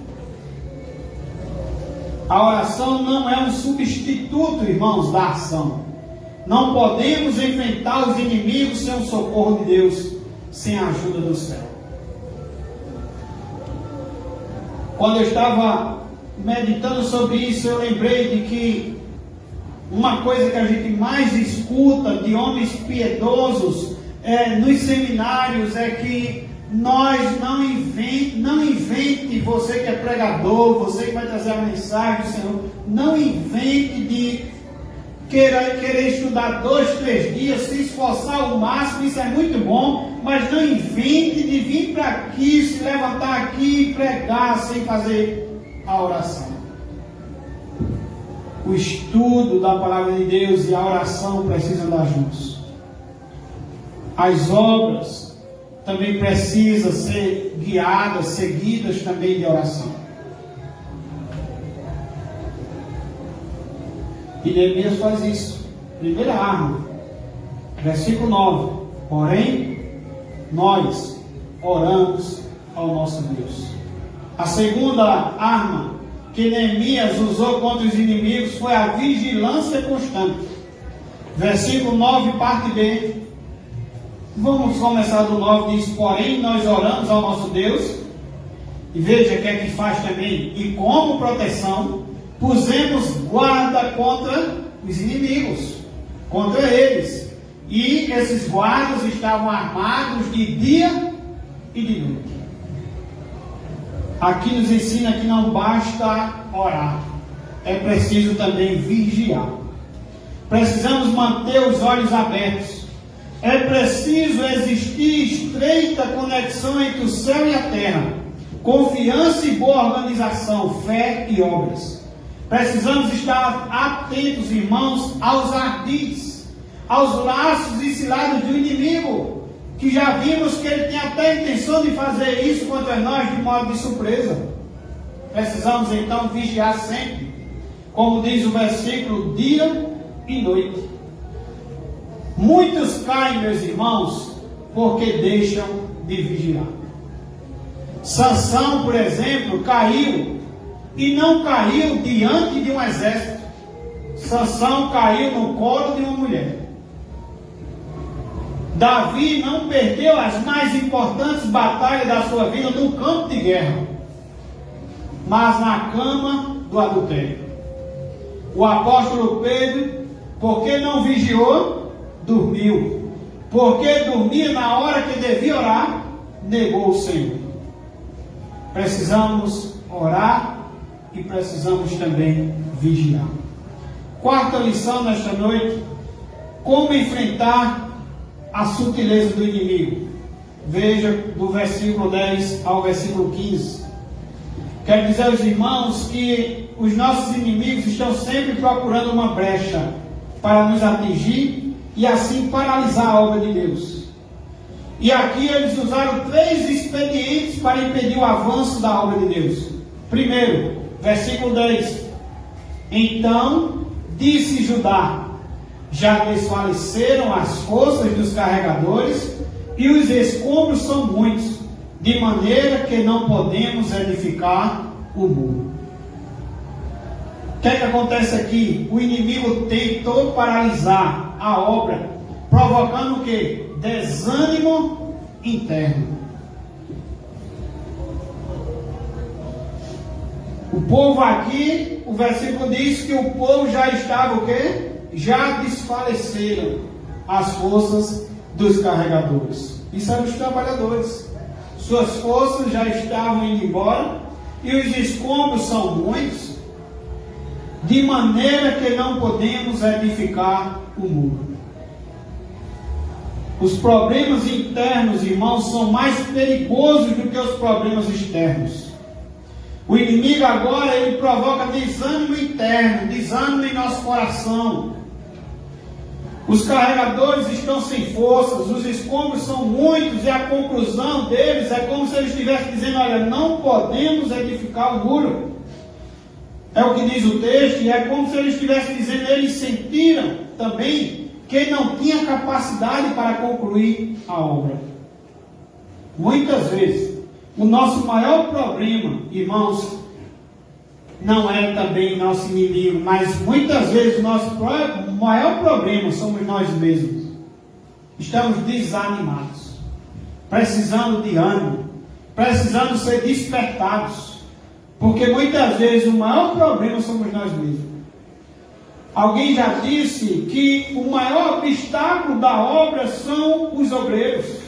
A oração não é um substituto, irmãos, da ação. Não podemos enfrentar os inimigos sem o socorro de Deus, sem a ajuda do céu. Quando eu estava meditando sobre isso, eu lembrei de que uma coisa que a gente mais escuta de homens piedosos nos seminários é que nós não invente, você que é pregador, você que vai trazer a mensagem do Senhor, não invente de querer estudar 2, 3 dias, se esforçar ao máximo, isso é muito bom, mas não invente de vir para aqui, se levantar aqui e pregar sem fazer a oração. O estudo da palavra de Deus e a oração precisam andar juntos. As obras também precisam ser guiadas, seguidas também de oração. E Neemias faz isso. Primeira arma, versículo 9. Porém, nós oramos ao nosso Deus. A segunda arma que Neemias usou contra os inimigos foi a vigilância constante. Versículo 9, parte B. Vamos começar do 9, diz: porém nós oramos ao nosso Deus, e veja o que é que faz também, e como proteção, pusemos guarda contra os inimigos, contra eles, e esses guardas estavam armados de dia e de noite. Aqui nos ensina que não basta orar, é preciso também vigiar. Precisamos manter os olhos abertos. É preciso existir estreita conexão entre o céu e a terra, confiança e boa organização, fé e obras. Precisamos estar atentos, irmãos, aos ardis, aos laços e ciladas do inimigo, que já vimos que ele tem até a intenção de fazer isso contra nós de modo de surpresa. Precisamos então vigiar sempre, como diz o versículo, dia e noite. Muitos caem, meus irmãos, porque deixam de vigiar. Sansão, por exemplo, caiu, e não caiu diante de um exército. Sansão caiu no colo de uma mulher. Davi não perdeu as mais importantes batalhas da sua vida no campo de guerra, mas na cama do adultério. O apóstolo Pedro, porque não vigiou, dormiu. Porque dormia na hora que devia orar, negou o Senhor. Precisamos orar e precisamos também vigiar. Quarta lição nesta noite: como enfrentar a sutileza do inimigo. Veja do versículo 10 ao versículo 15. Quero dizer aos irmãos que os nossos inimigos estão sempre procurando uma brecha para nos atingir e assim paralisar a obra de Deus. E aqui eles usaram 3 expedientes para impedir o avanço da obra de Deus. Primeiro, versículo 10. Então disse Judá: já desfaleceram as forças dos carregadores e os escombros são muitos, de maneira que não podemos edificar o muro. O que é que acontece aqui? O inimigo tentou paralisar a obra, provocando o quê? Desânimo interno. O povo aqui, o versículo diz que o povo já estava o quê? Já desfaleceram as forças dos carregadores. Isso eram os trabalhadores. Suas forças já estavam indo embora e os escombros são muitos, de maneira que não podemos edificar o muro. Os problemas internos, irmãos, são mais perigosos do que os problemas externos. O inimigo agora, ele provoca desânimo interno, desânimo em nosso coração. Os carregadores estão sem forças, os escombros são muitos, e a conclusão deles é como se eles estivessem dizendo: olha, não podemos edificar o muro. É o que diz o texto, e é como se eles estivessem dizendo, eles sentiram também que não tinha capacidade para concluir a obra. Muitas vezes, o nosso maior problema, irmãos, não é também nosso inimigo, mas muitas vezes o nosso maior problema somos nós mesmos. Estamos desanimados, precisando de ânimo, precisando ser despertados, porque muitas vezes o maior problema somos nós mesmos. Alguém já disse que o maior obstáculo da obra são os obreiros.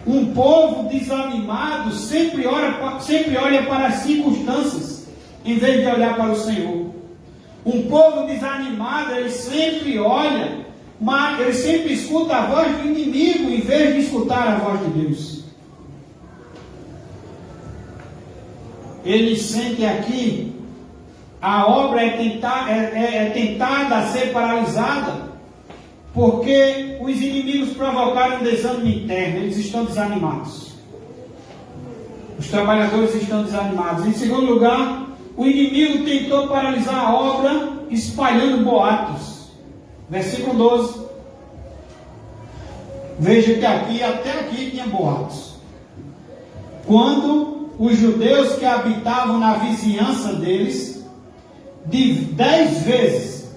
Um povo desanimado sempre olha para as circunstâncias, em vez de olhar para o Senhor. Um povo desanimado, ele sempre olha, mas ele sempre escuta a voz do inimigo, em vez de escutar a voz de Deus. Ele sente aqui, a obra é tentada a ser paralisada, porque os inimigos provocaram um desânimo interno, eles estão desanimados. Os trabalhadores estão desanimados. Em segundo lugar, o inimigo tentou paralisar a obra espalhando boatos. Versículo 12. Veja que até aqui tinha boatos. Quando os judeus que habitavam na vizinhança deles, de 10 vezes,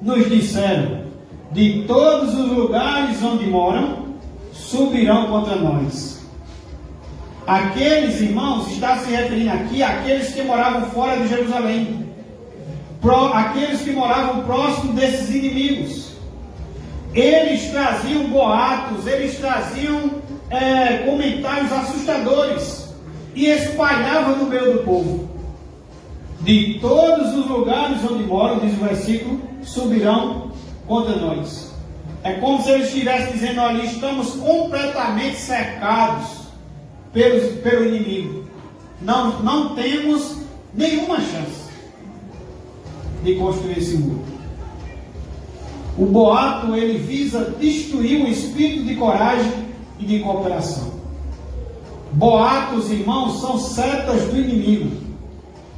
nos disseram: de todos os lugares onde moram, subirão contra nós. Aqueles, irmãos, está se referindo aqui àqueles que moravam fora de Jerusalém, aqueles que moravam próximo desses inimigos. Eles traziam boatos, eles traziam comentários assustadores e espalhavam no meio do povo. De todos os lugares onde moram, diz o versículo, subirão contra nós. É como se eles estivessem dizendo: olha, estamos completamente cercados pelo inimigo. Não temos nenhuma chance de construir esse muro. O boato, ele visa destruir o espírito de coragem e de cooperação. Boatos, irmãos, são setas do inimigo.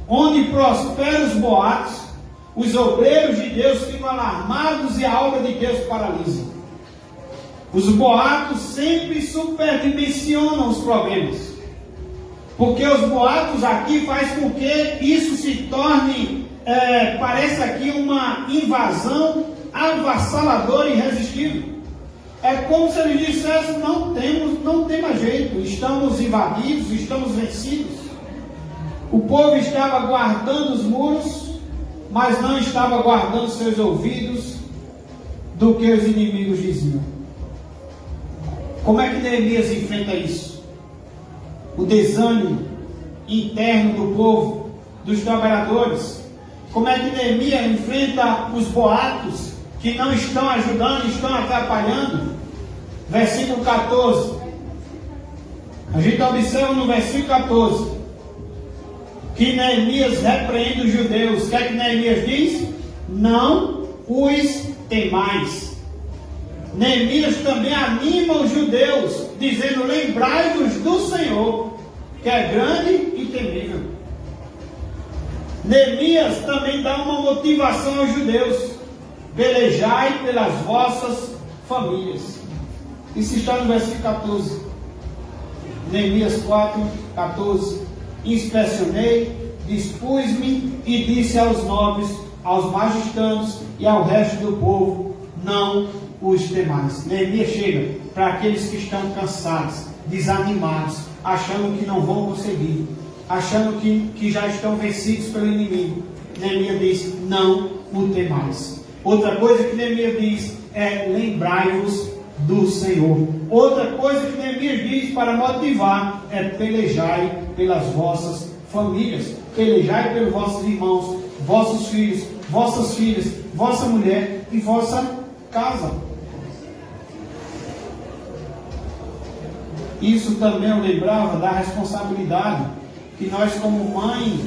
Onde prosperam os boatos, os obreiros de Deus ficam alarmados e a obra de Deus paralisa. Os boatos sempre superdimensionam os problemas, porque os boatos aqui faz com que isso se torne, parece aqui uma invasão avassaladora e irresistível. É como se eles dissessem: não tem mais jeito, estamos invadidos, estamos vencidos. O povo estava guardando os muros, mas não estava guardando seus ouvidos do que os inimigos diziam. Como é que Neemias enfrenta isso? O desânimo interno do povo, dos trabalhadores. Como é que Neemias enfrenta os boatos que não estão ajudando, estão atrapalhando? Versículo 14. A gente observa no versículo 14 que Neemias repreende os judeus. O que é que Neemias diz? Não os temais. Neemias também anima os judeus, dizendo: lembrai-vos do Senhor, que é grande e temível. Neemias também dá uma motivação aos judeus: pelejai pelas vossas famílias. Isso está no versículo 14. Neemias 4, 14. Inspecionei, dispus-me e disse aos nobres, aos magistrados e ao resto do povo: não os temais. Neemias chega para aqueles que estão cansados, desanimados, achando que não vão conseguir, achando que já estão vencidos pelo inimigo. Neemias diz: não o temais. Outra coisa que Neemias diz é: lembrai-vos do Senhor. Outra coisa que Neemias diz para motivar é: pelejai pelas vossas famílias, pelejai pelos vossos irmãos, vossos filhos, vossas filhas, vossa mulher e vossa casa. Isso também eu lembrava da responsabilidade que nós como mãe,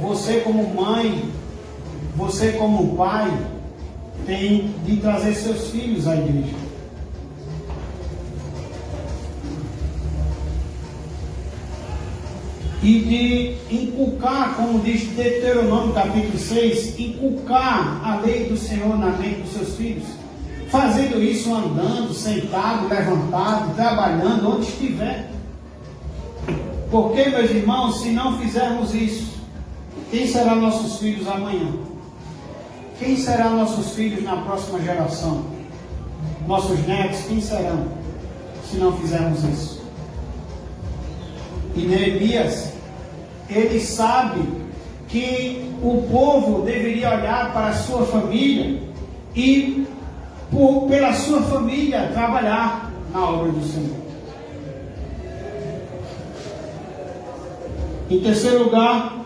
você como mãe, você como pai, tem de trazer seus filhos à igreja. E de inculcar, como diz Deuteronômio capítulo 6, inculcar a lei do Senhor na mente dos seus filhos. Fazendo isso andando, sentado, levantado, trabalhando, onde estiver. Porque, meus irmãos, se não fizermos isso, quem será nossos filhos amanhã? Quem será nossos filhos na próxima geração? Nossos netos, quem serão? Se não fizermos isso. E Neemias, ele sabe que o povo deveria olhar para a sua família e pela sua família trabalhar na obra do Senhor. Em terceiro lugar,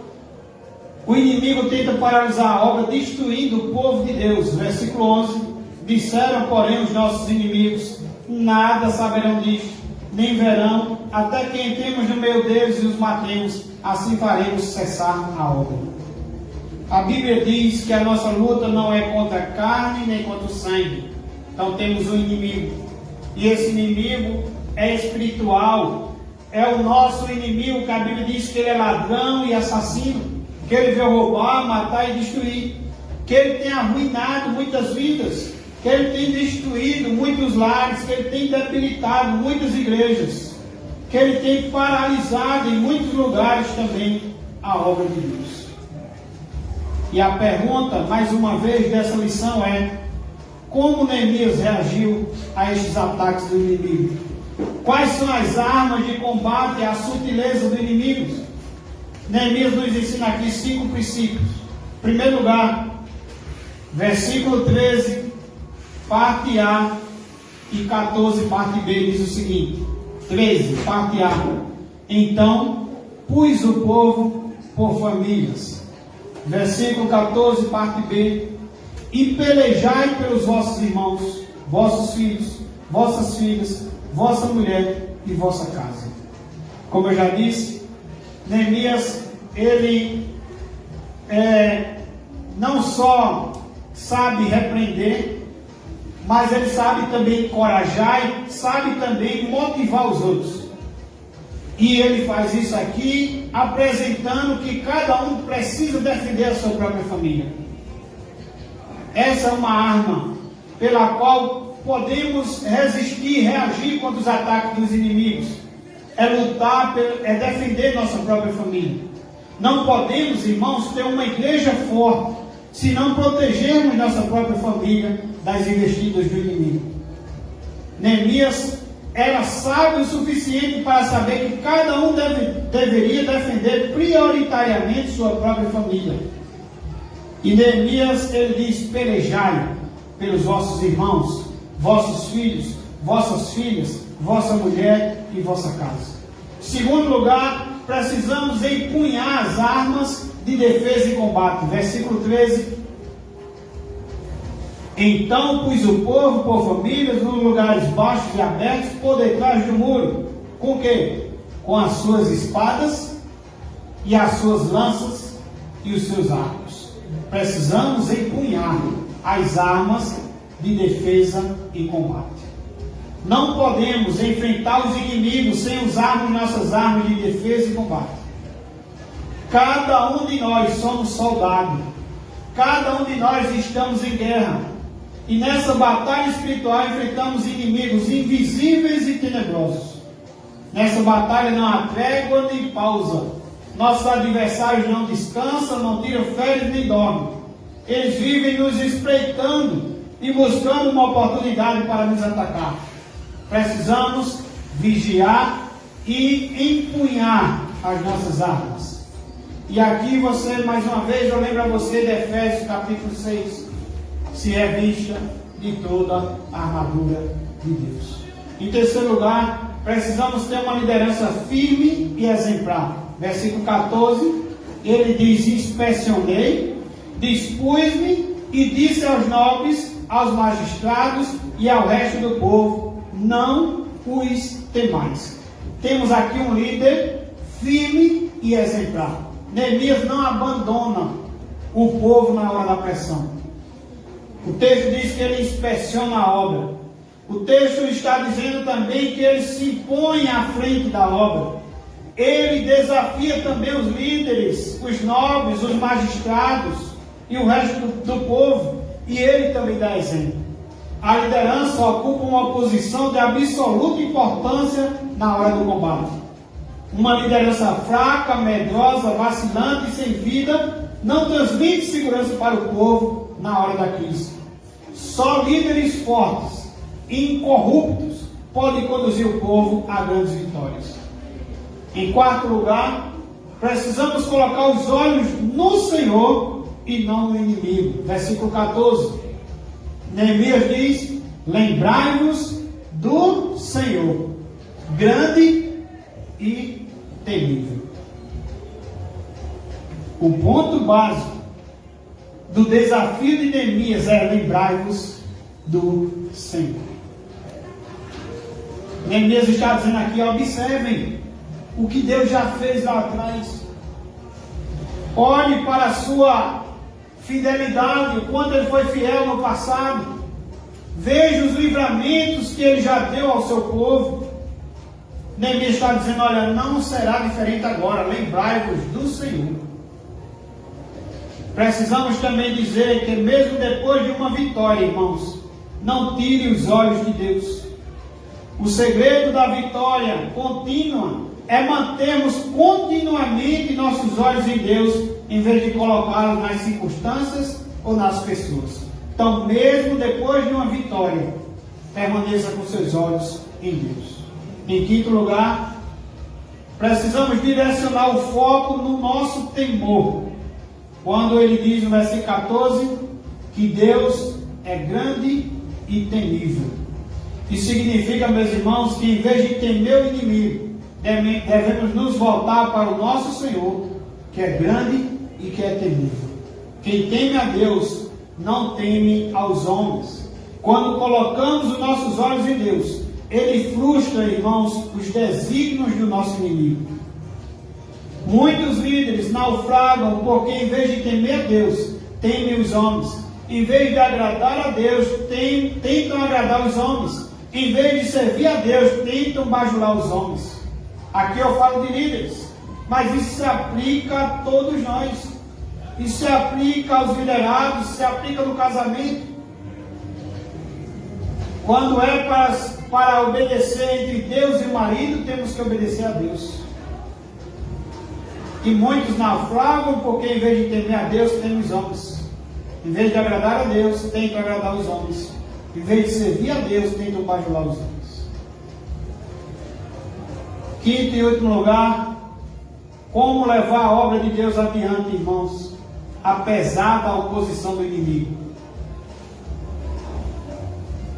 o inimigo tenta paralisar a obra, destruindo o povo de Deus. Versículo 11: disseram, porém, os nossos inimigos: nada saberão disto, nem verão, até que entremos no meio deles e os matemos, assim faremos cessar a obra. A Bíblia diz que a nossa luta não é contra a carne nem contra o sangue. Então temos um inimigo, e esse inimigo é espiritual, é o nosso inimigo, que a Bíblia diz que ele é ladrão e assassino, que ele veio roubar, matar e destruir, que ele tem arruinado muitas vidas, que ele tem destruído muitos lares, que ele tem debilitado muitas igrejas, que ele tem paralisado em muitos lugares também a obra de Deus. E a pergunta, mais uma vez, dessa lição é: como Neemias reagiu a estes ataques do inimigo? Quais são as armas de combate à sutileza do inimigo? Neemias nos ensina aqui 5 princípios. Em primeiro lugar, versículo 13, parte A, e 14, parte B, diz o seguinte: 13, parte A. Então, pus o povo por famílias. Versículo 14, parte B: e pelejai pelos vossos irmãos, vossos filhos, vossas filhas, vossa mulher e vossa casa. Como eu já disse, Neemias, ele não só sabe repreender, mas ele sabe também encorajar e sabe também motivar os outros. E ele faz isso aqui, apresentando que cada um precisa defender a sua própria família. Essa é uma arma pela qual podemos resistir, reagir contra os ataques dos inimigos. É lutar, é defender nossa própria família. Não podemos, irmãos, ter uma igreja forte se não protegermos nossa própria família das investidas do inimigo. Neemias era sábio o suficiente para saber que cada um deveria defender prioritariamente sua própria família. E Neemias, ele diz: pelejai pelos vossos irmãos, vossos filhos, vossas filhas, vossa mulher e vossa casa. Segundo lugar, precisamos empunhar as armas de defesa e combate. Versículo 13: então pus o povo por famílias nos lugares baixos e abertos por detrás do muro. Com o quê? Com as suas espadas e as suas lanças e os seus arcos. Precisamos empunhar as armas de defesa e combate. Não podemos enfrentar os inimigos sem usarmos nossas armas de defesa e combate. Cada um de nós somos soldados. Cada um de nós estamos em guerra. E nessa batalha espiritual enfrentamos inimigos invisíveis e tenebrosos. Nessa batalha não há trégua nem pausa. Nossos adversários não descansam, não tiram férias nem dormem. Eles vivem nos espreitando e buscando uma oportunidade para nos atacar. Precisamos vigiar e empunhar as nossas armas. E aqui você, mais uma vez, eu lembro a você de Efésios capítulo 6. Se revista de toda a armadura de Deus. Em terceiro lugar, precisamos ter uma liderança firme e exemplar. Versículo 14, ele diz: inspecionei, dispus-me e disse aos nobres, aos magistrados e ao resto do povo: não os temais. Temos aqui um líder firme e exemplar. Neemias não abandona o povo na hora da pressão. O texto diz que ele inspeciona a obra. O texto está dizendo também que ele se impõe à frente da obra. Ele desafia também os líderes, os nobres, os magistrados e o resto do povo. E ele também dá exemplo. A liderança ocupa uma posição de absoluta importância na hora do combate. Uma liderança fraca, medrosa, vacilante e sem vida não transmite segurança para o povo na hora da crise. Só líderes fortes e incorruptos podem conduzir o povo a grandes vitórias. Em quarto lugar, precisamos colocar os olhos no Senhor e não no inimigo. Versículo 14. Neemias diz: lembrai-vos do Senhor, grande e temível. O ponto básico do desafio de Neemias é: lembrai-vos do Senhor. Neemias está dizendo aqui: observem o que Deus já fez lá atrás. Olhe para a sua fidelidade, o quanto ele foi fiel no passado. Veja os livramentos que ele já deu ao seu povo. Neemias está dizendo: olha, não será diferente agora. Lembrai-vos do Senhor. Precisamos também dizer que mesmo depois de uma vitória, irmãos, não tire os olhos de Deus. O segredo da vitória contínua é mantermos continuamente nossos olhos em Deus, em vez de colocá-los nas circunstâncias ou nas pessoas. Então, mesmo depois de uma vitória, permaneça com seus olhos em Deus. Em quinto lugar, precisamos direcionar o foco no nosso temor. Quando ele diz no versículo 14 que Deus é grande e temível. Isso significa, meus irmãos, que em vez de temer o inimigo, devemos nos voltar para o nosso Senhor, que é grande e que é temível. Quem teme a Deus não teme aos homens. Quando colocamos os nossos olhos em Deus, Ele frustra, irmãos, os desígnios do nosso inimigo. Muitos líderes naufragam porque, em vez de temer a Deus, temem os homens. Em vez de agradar a Deus, tentam agradar os homens. Em vez de servir a Deus, tentam bajular os homens. Aqui eu falo de líderes, mas isso se aplica a todos nós. Isso se aplica aos liderados, se aplica no casamento. Quando é para obedecer entre Deus e o marido, temos que obedecer a Deus. E muitos naufragam porque, em vez de temer a Deus, temem os homens. Em vez de agradar a Deus, tentam agradar os homens. Em vez de servir a Deus, tentam bajular os homens. Quinto e último lugar, como levar a obra de Deus adiante, irmãos, apesar da oposição do inimigo.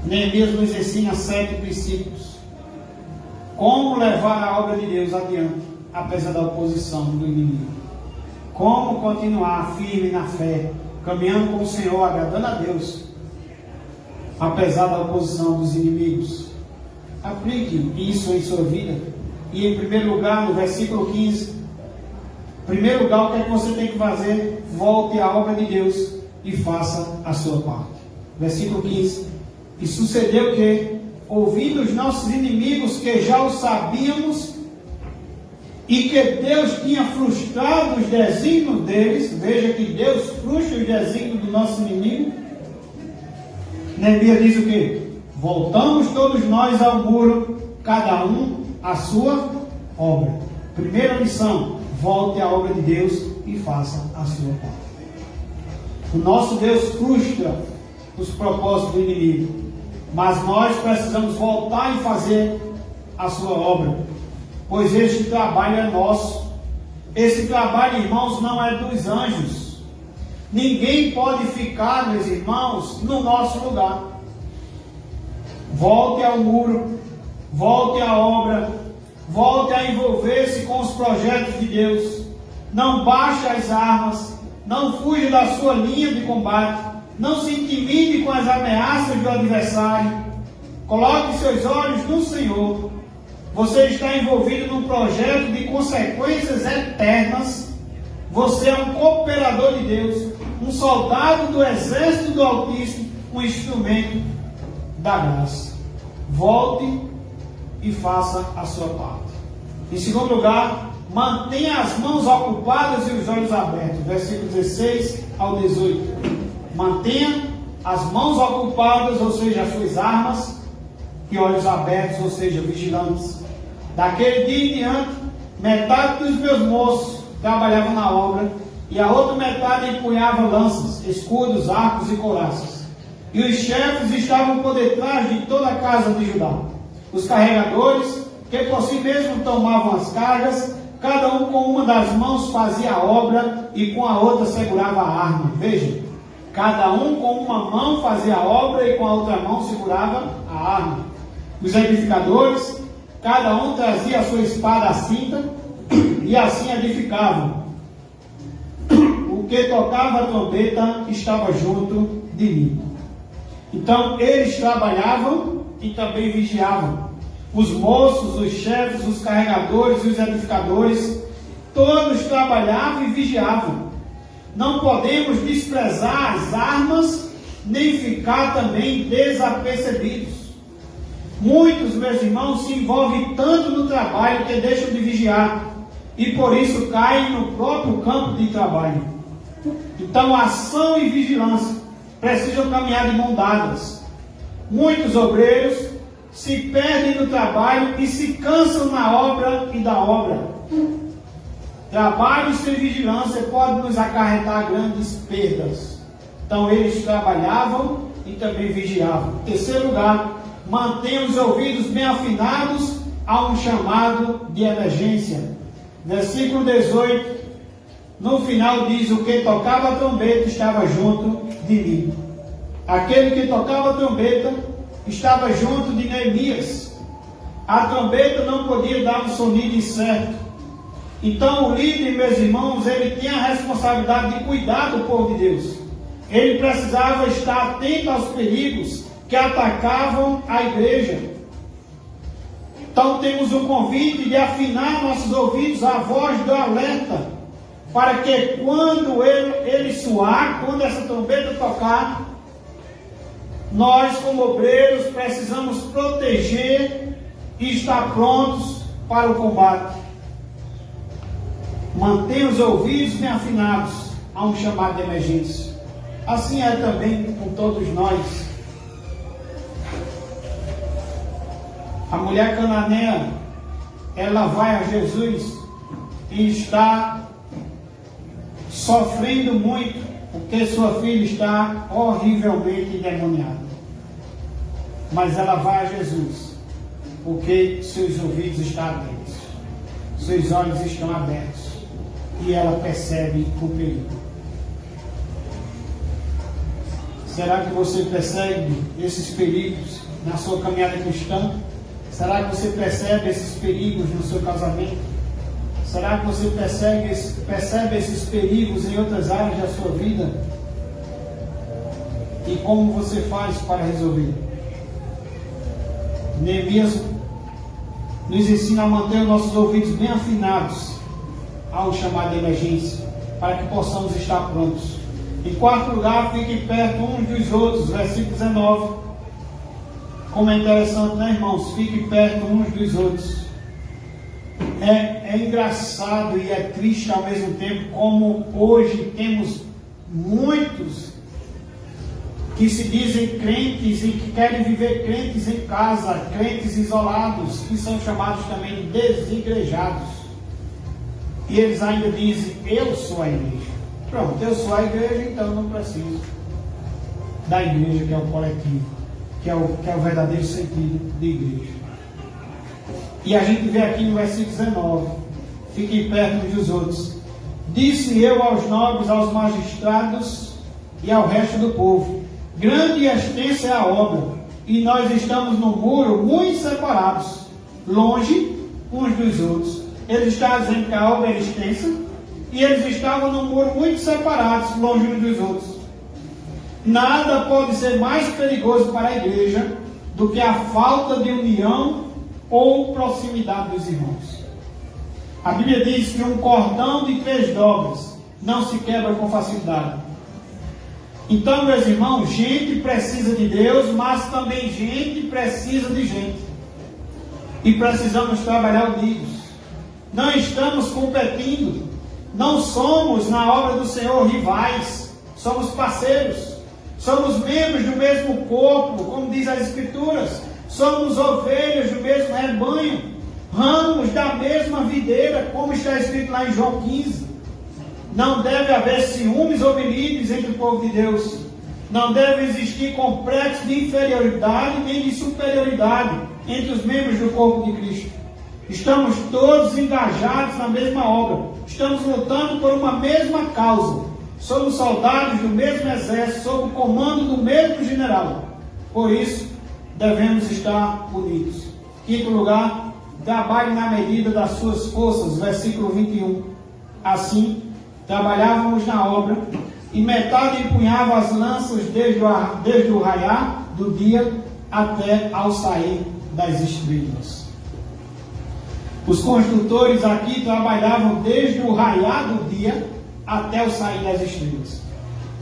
Neemias nos ensina 7 princípios. Como levar a obra de Deus adiante, apesar da oposição do inimigo. Como continuar firme na fé, caminhando com o Senhor, agradando a Deus, apesar da oposição dos inimigos. Aplique isso em sua vida. E em primeiro lugar, no versículo 15, em primeiro lugar, o que é que você tem que fazer? Volte à obra de Deus e faça a sua parte. Versículo 15. E sucedeu que, ouvindo os nossos inimigos, que já o sabíamos, e que Deus tinha frustrado os desígnios deles, veja que Deus frustra os desígnios do nosso inimigo. Neemias diz o quê? Voltamos todos nós ao muro, cada um à sua obra. Primeira lição: volte à obra de Deus e faça a sua parte. O nosso Deus frustra os propósitos do inimigo, mas nós precisamos voltar e fazer a sua obra, pois este trabalho é nosso. Esse trabalho, irmãos, não é dos anjos. Ninguém pode ficar, meus irmãos, no nosso lugar. Volte ao muro, volte à obra, volte a envolver-se com os projetos de Deus. Não baixe as armas, não fuja da sua linha de combate, não se intimide com as ameaças do adversário. Coloque seus olhos no Senhor. Você está envolvido num projeto de consequências eternas. Você é um cooperador de Deus, um soldado do exército do Altíssimo, um instrumento da graça. Volte e faça a sua parte. Em segundo lugar, mantenha as mãos ocupadas e os olhos abertos. Versículo 16 ao 18. Mantenha as mãos ocupadas, ou seja, as suas armas, e olhos abertos, ou seja, vigilantes. Daquele dia em diante, metade dos meus moços trabalhavam na obra, e a outra metade empunhava lanças, escudos, arcos e couraças. E os chefes estavam por detrás de toda a casa de Judá. Os carregadores, que por si mesmos tomavam as cargas, cada um com uma das mãos fazia a obra e com a outra segurava a arma. Veja, cada um com uma mão fazia a obra e com a outra mão segurava a arma. Os edificadores, cada um trazia a sua espada à cinta e assim edificavam. O que tocava a trombeta estava junto de mim. Então eles trabalhavam e também vigiavam. Os moços, os chefes, os carregadores e os edificadores, todos trabalhavam e vigiavam. Não podemos desprezar as armas, nem ficar também desapercebidos. Muitos, meus irmãos, se envolvem tanto no trabalho que deixam de vigiar e por isso caem no próprio campo de trabalho. Então, ação e vigilância precisam caminhar de mão dadas. Muitos obreiros se perdem no trabalho e se cansam na obra e da obra. Trabalho sem vigilância pode nos acarretar grandes perdas. Então, eles trabalhavam e também vigiavam. Em terceiro lugar, mantenha os ouvidos bem afinados a um chamado de emergência. Versículo 18, no final diz: o que tocava a trombeta estava junto de mim. Aquele que tocava a trombeta estava junto de Neemias. A trombeta não podia dar um sonido incerto. Então o líder, meus irmãos, ele tem a responsabilidade de cuidar do povo de Deus. Ele precisava estar atento aos perigos que atacavam a igreja. Então temos o convite de afinar nossos ouvidos à voz do alerta, para que quando ele soar, quando essa trombeta tocar, nós como obreiros precisamos proteger e estar prontos para o combate. Mantenha os ouvidos bem afinados a um chamado de emergência. Assim é também com todos nós. A mulher cananeia, ela vai a Jesus e está sofrendo muito, porque sua filha está horrivelmente endemoniada. Mas ela vai a Jesus, porque seus ouvidos estão atentos, seus olhos estão abertos, e ela percebe o perigo. Será que você percebe esses perigos na sua caminhada cristã? Será que você percebe esses perigos no seu casamento? Será que você percebe esses perigos em outras áreas da sua vida? E como você faz para resolver? Neemias nos ensina a manter os nossos ouvidos bem afinados ao chamado de emergência, para que possamos estar prontos. Em quarto lugar, fiquem perto uns dos outros, versículo 19. Como é interessante, né, irmãos? Fiquem perto uns dos outros. É engraçado e é triste ao mesmo tempo como hoje temos muitos que se dizem crentes e que querem viver crentes em casa, crentes isolados, que são chamados também de desigrejados. E eles ainda dizem: eu sou a igreja. Pronto, eu sou a igreja, então não preciso da igreja, que é o coletivo, que é o verdadeiro sentido de igreja. E a gente vê aqui no versículo 19: fiquem perto uns dos outros. Disse eu aos nobres, aos magistrados e ao resto do povo: grande e extensa é a obra, e nós estamos no muro muito separados, longe uns dos outros. Ele está dizendo que a obra era extensa, e eles estavam no muro muito separados, longe uns dos outros. Nada pode ser mais perigoso para a igreja do que a falta de união ou proximidade dos irmãos. A Bíblia diz que um cordão de 3 dobras não se quebra com facilidade. Então, meus irmãos, gente precisa de Deus, mas também gente precisa de gente. E precisamos trabalhar unidos. Não estamos competindo. Não somos, na obra do Senhor, rivais. Somos parceiros. Somos membros do mesmo corpo, como diz as Escrituras. Somos ovelhas do mesmo rebanho. Ramos da mesma videira, como está escrito lá em João 15. Não deve haver ciúmes ou milímetros entre o povo de Deus. Não deve existir complexo de inferioridade nem de superioridade entre os membros do corpo de Cristo. Estamos todos engajados na mesma obra. Estamos lutando por uma mesma causa. Somos soldados do mesmo exército, sob o comando do mesmo general. Por isso, devemos estar unidos. Quinto lugar, trabalhe na medida das suas forças. Versículo 21. Assim, trabalhávamos na obra, e metade empunhava as lanças desde o raiar do dia até ao sair das estrelas. Os construtores aqui trabalhavam desde o raiar do dia até o sair das estrelas.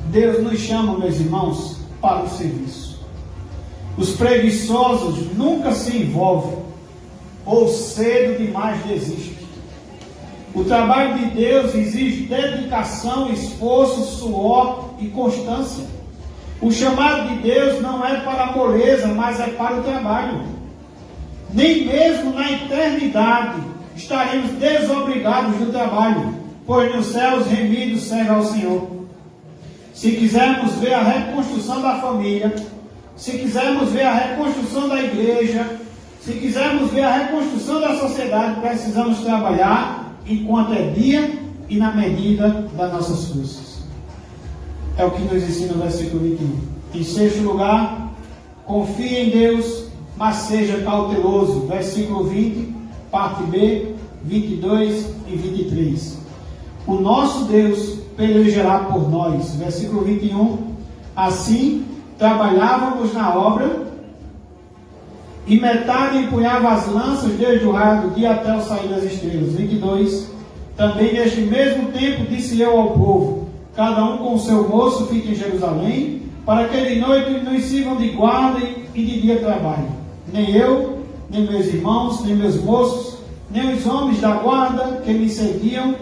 Deus nos chama, meus irmãos, para o serviço. Os preguiçosos nunca se envolvem, ou cedo demais desistem. O trabalho de Deus exige dedicação, esforço, suor e constância. O chamado de Deus não é para a moleza, mas é para o trabalho. Nem mesmo na eternidade estaremos desobrigados do trabalho, pois nos céus remidos serve ao Senhor. Se quisermos ver a reconstrução da família, se quisermos ver a reconstrução da igreja, se quisermos ver a reconstrução da sociedade, precisamos trabalhar enquanto é dia e na medida das nossas forças. É o que nos ensina o versículo 21. Em sexto lugar, confie em Deus, mas seja cauteloso. Versículo 20, parte B, 22 e 23. O nosso Deus pelejará por nós. Versículo 21. Assim, trabalhávamos na obra, e metade empunhava as lanças desde o raio do dia até o sair das estrelas. 22. Também neste mesmo tempo disse eu ao povo: cada um com o seu moço fique em Jerusalém, para que de noite nos sirvam de guarda e de dia trabalhem. Nem eu, nem meus irmãos, nem meus moços, nem os homens da guarda que me seguiam,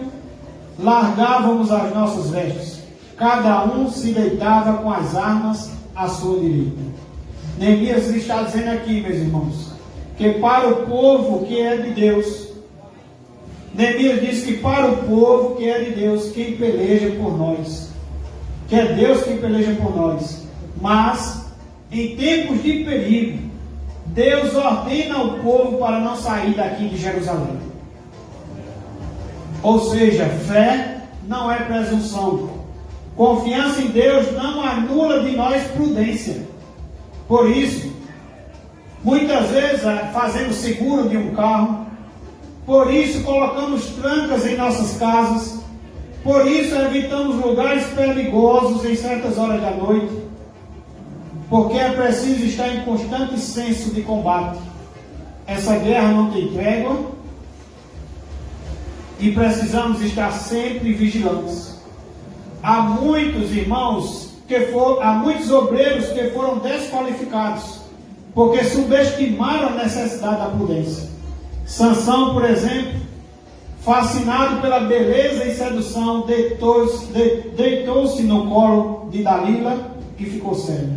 largávamos as nossas vestes. Cada um se deitava com as armas à sua direita. Neemias está dizendo aqui, meus irmãos, que para o povo que é de Deus, Neemias diz que para o povo que é de Deus, quem peleja por nós, que é Deus quem peleja por nós. Mas, em tempos de perigo, Deus ordena ao povo para não sair daqui de Jerusalém. Ou seja, fé não é presunção. Confiança em Deus não anula de nós prudência. Por isso, muitas vezes fazemos seguro de um carro, por isso colocamos trancas em nossas casas, por isso evitamos lugares perigosos em certas horas da noite, porque é preciso estar em constante senso de combate. Essa guerra não tem trégua e precisamos estar sempre vigilantes. Há muitos irmãos há muitos obreiros que foram desqualificados porque subestimaram a necessidade da prudência. Sansão, por exemplo, fascinado pela beleza e sedução, deitou-se no colo de Dalila e ficou cego.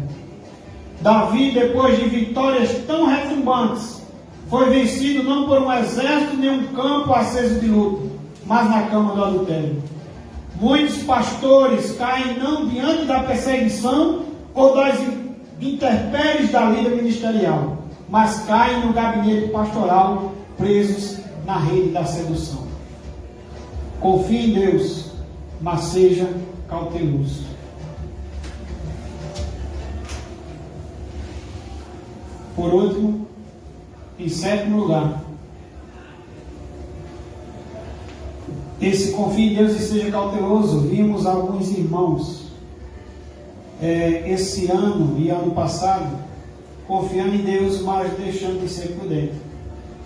Davi, depois de vitórias tão retumbantes, foi vencido não por um exército nem um campo aceso de luta, mas na cama do adultério. Muitos pastores caem não diante da perseguição ou das intempéries da lida ministerial, mas caem no gabinete pastoral, presos na rede da sedução. Confie em Deus, mas seja cauteloso. Por último, em sétimo lugar, esse confie em Deus e seja cauteloso. Vimos alguns irmãos esse ano e ano passado confiando em Deus, mas deixando de ser prudente,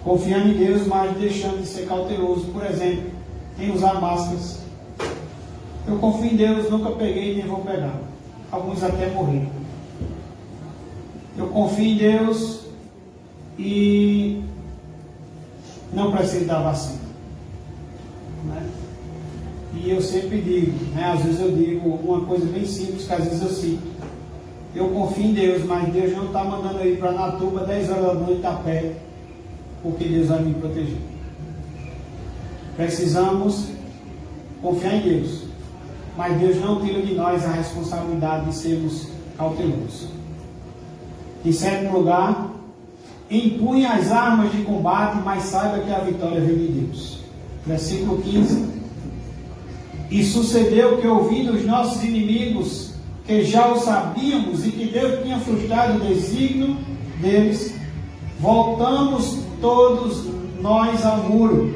confiando em Deus, mas deixando de ser cauteloso. Por exemplo, em usar máscaras. Eu confio em Deus, nunca peguei nem vou pegar. Alguns até morreram. Eu confio em Deus e não preciso da vacina, né? E eu sempre digo, né? Às vezes eu digo uma coisa bem simples que às vezes eu cito. Eu confio em Deus, mas Deus não está mandando eu ir para Natuba 10 horas da noite a pé, porque Deus vai me proteger. Precisamos confiar em Deus, mas Deus não tira de nós a responsabilidade de sermos cautelosos. Em sétimo lugar, empunhe as armas de combate, mas saiba que a vitória vem de Deus. Versículo 15. E sucedeu que, ouvindo os nossos inimigos, que já o sabíamos e que Deus tinha frustrado o desígnio deles, voltamos todos nós ao muro,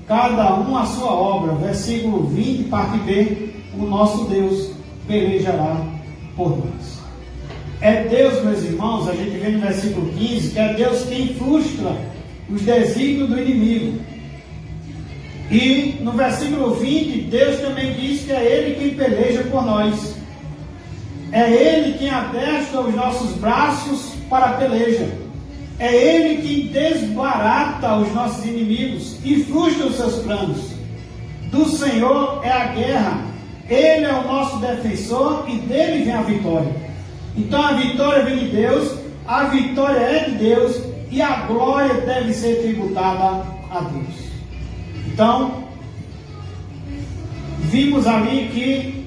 cada um a sua obra. Versículo 20, parte B. O nosso Deus pelejará por nós. É Deus, meus irmãos, a gente vê no versículo 15, que é Deus quem frustra os desígnios do inimigo. E no versículo 20, Deus também diz que é Ele quem peleja por nós. É Ele quem adestra os nossos braços para a peleja. É Ele quem desbarata os nossos inimigos e frustra os seus planos. Do Senhor é a guerra. Ele é o nosso defensor e dele vem a vitória. Então a vitória vem de Deus, a vitória é de Deus e a glória deve ser tributada a Deus. Então, vimos ali que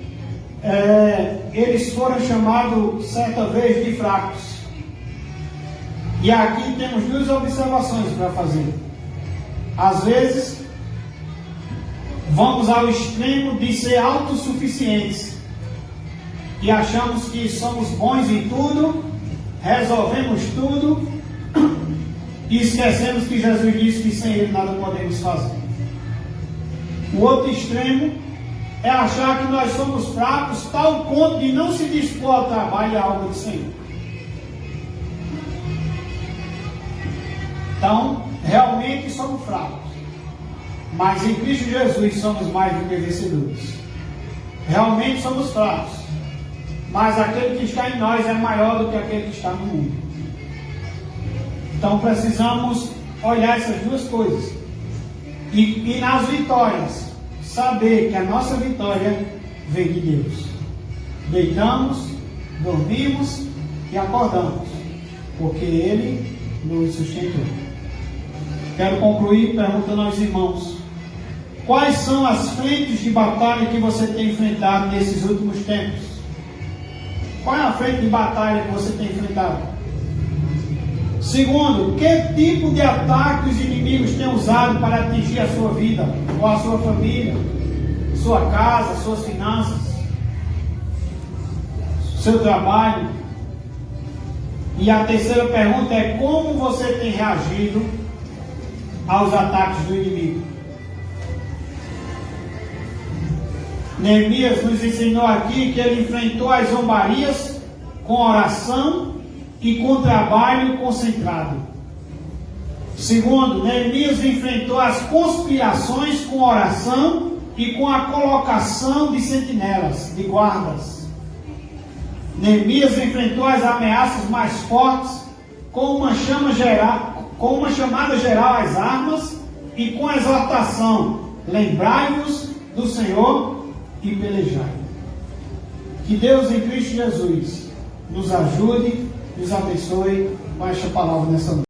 eles foram chamados certa vez de fracos. E aqui temos duas observações para fazer. Às vezes, vamos ao extremo de ser autossuficientes e achamos que somos bons em tudo, resolvemos tudo e esquecemos que Jesus disse que sem Ele nada podemos fazer. O outro extremo é achar que nós somos fracos, tal ponto de não se dispor ao trabalho e à obra do Senhor. Então, realmente somos fracos, mas em Cristo Jesus somos mais do que vencedores. Realmente somos fracos, mas aquele que está em nós é maior do que aquele que está no mundo. Então precisamos olhar essas duas coisas. E nas vitórias, saber que a nossa vitória vem de Deus. Deitamos, dormimos e acordamos, porque Ele nos sustentou. Quero concluir perguntando aos irmãos: quais são as frentes de batalha que você tem enfrentado nesses últimos tempos? Qual é a frente de batalha que você tem enfrentado? Segundo, que tipo de ataque os inimigos têm usado para atingir a sua vida, ou a sua família, sua casa, suas finanças, seu trabalho? E a terceira pergunta é: como você tem reagido aos ataques do inimigo? Neemias nos ensinou aqui que ele enfrentou as zombarias com oração e com trabalho concentrado. Segundo, Neemias enfrentou as conspirações com oração e com a colocação de sentinelas, de guardas. Neemias enfrentou as ameaças mais fortes com uma chamada geral às armas e com a exortação: lembrai-vos do Senhor e pelejai. Que Deus em Cristo Jesus nos ajude, nos abençoe com esta palavra nessa noite.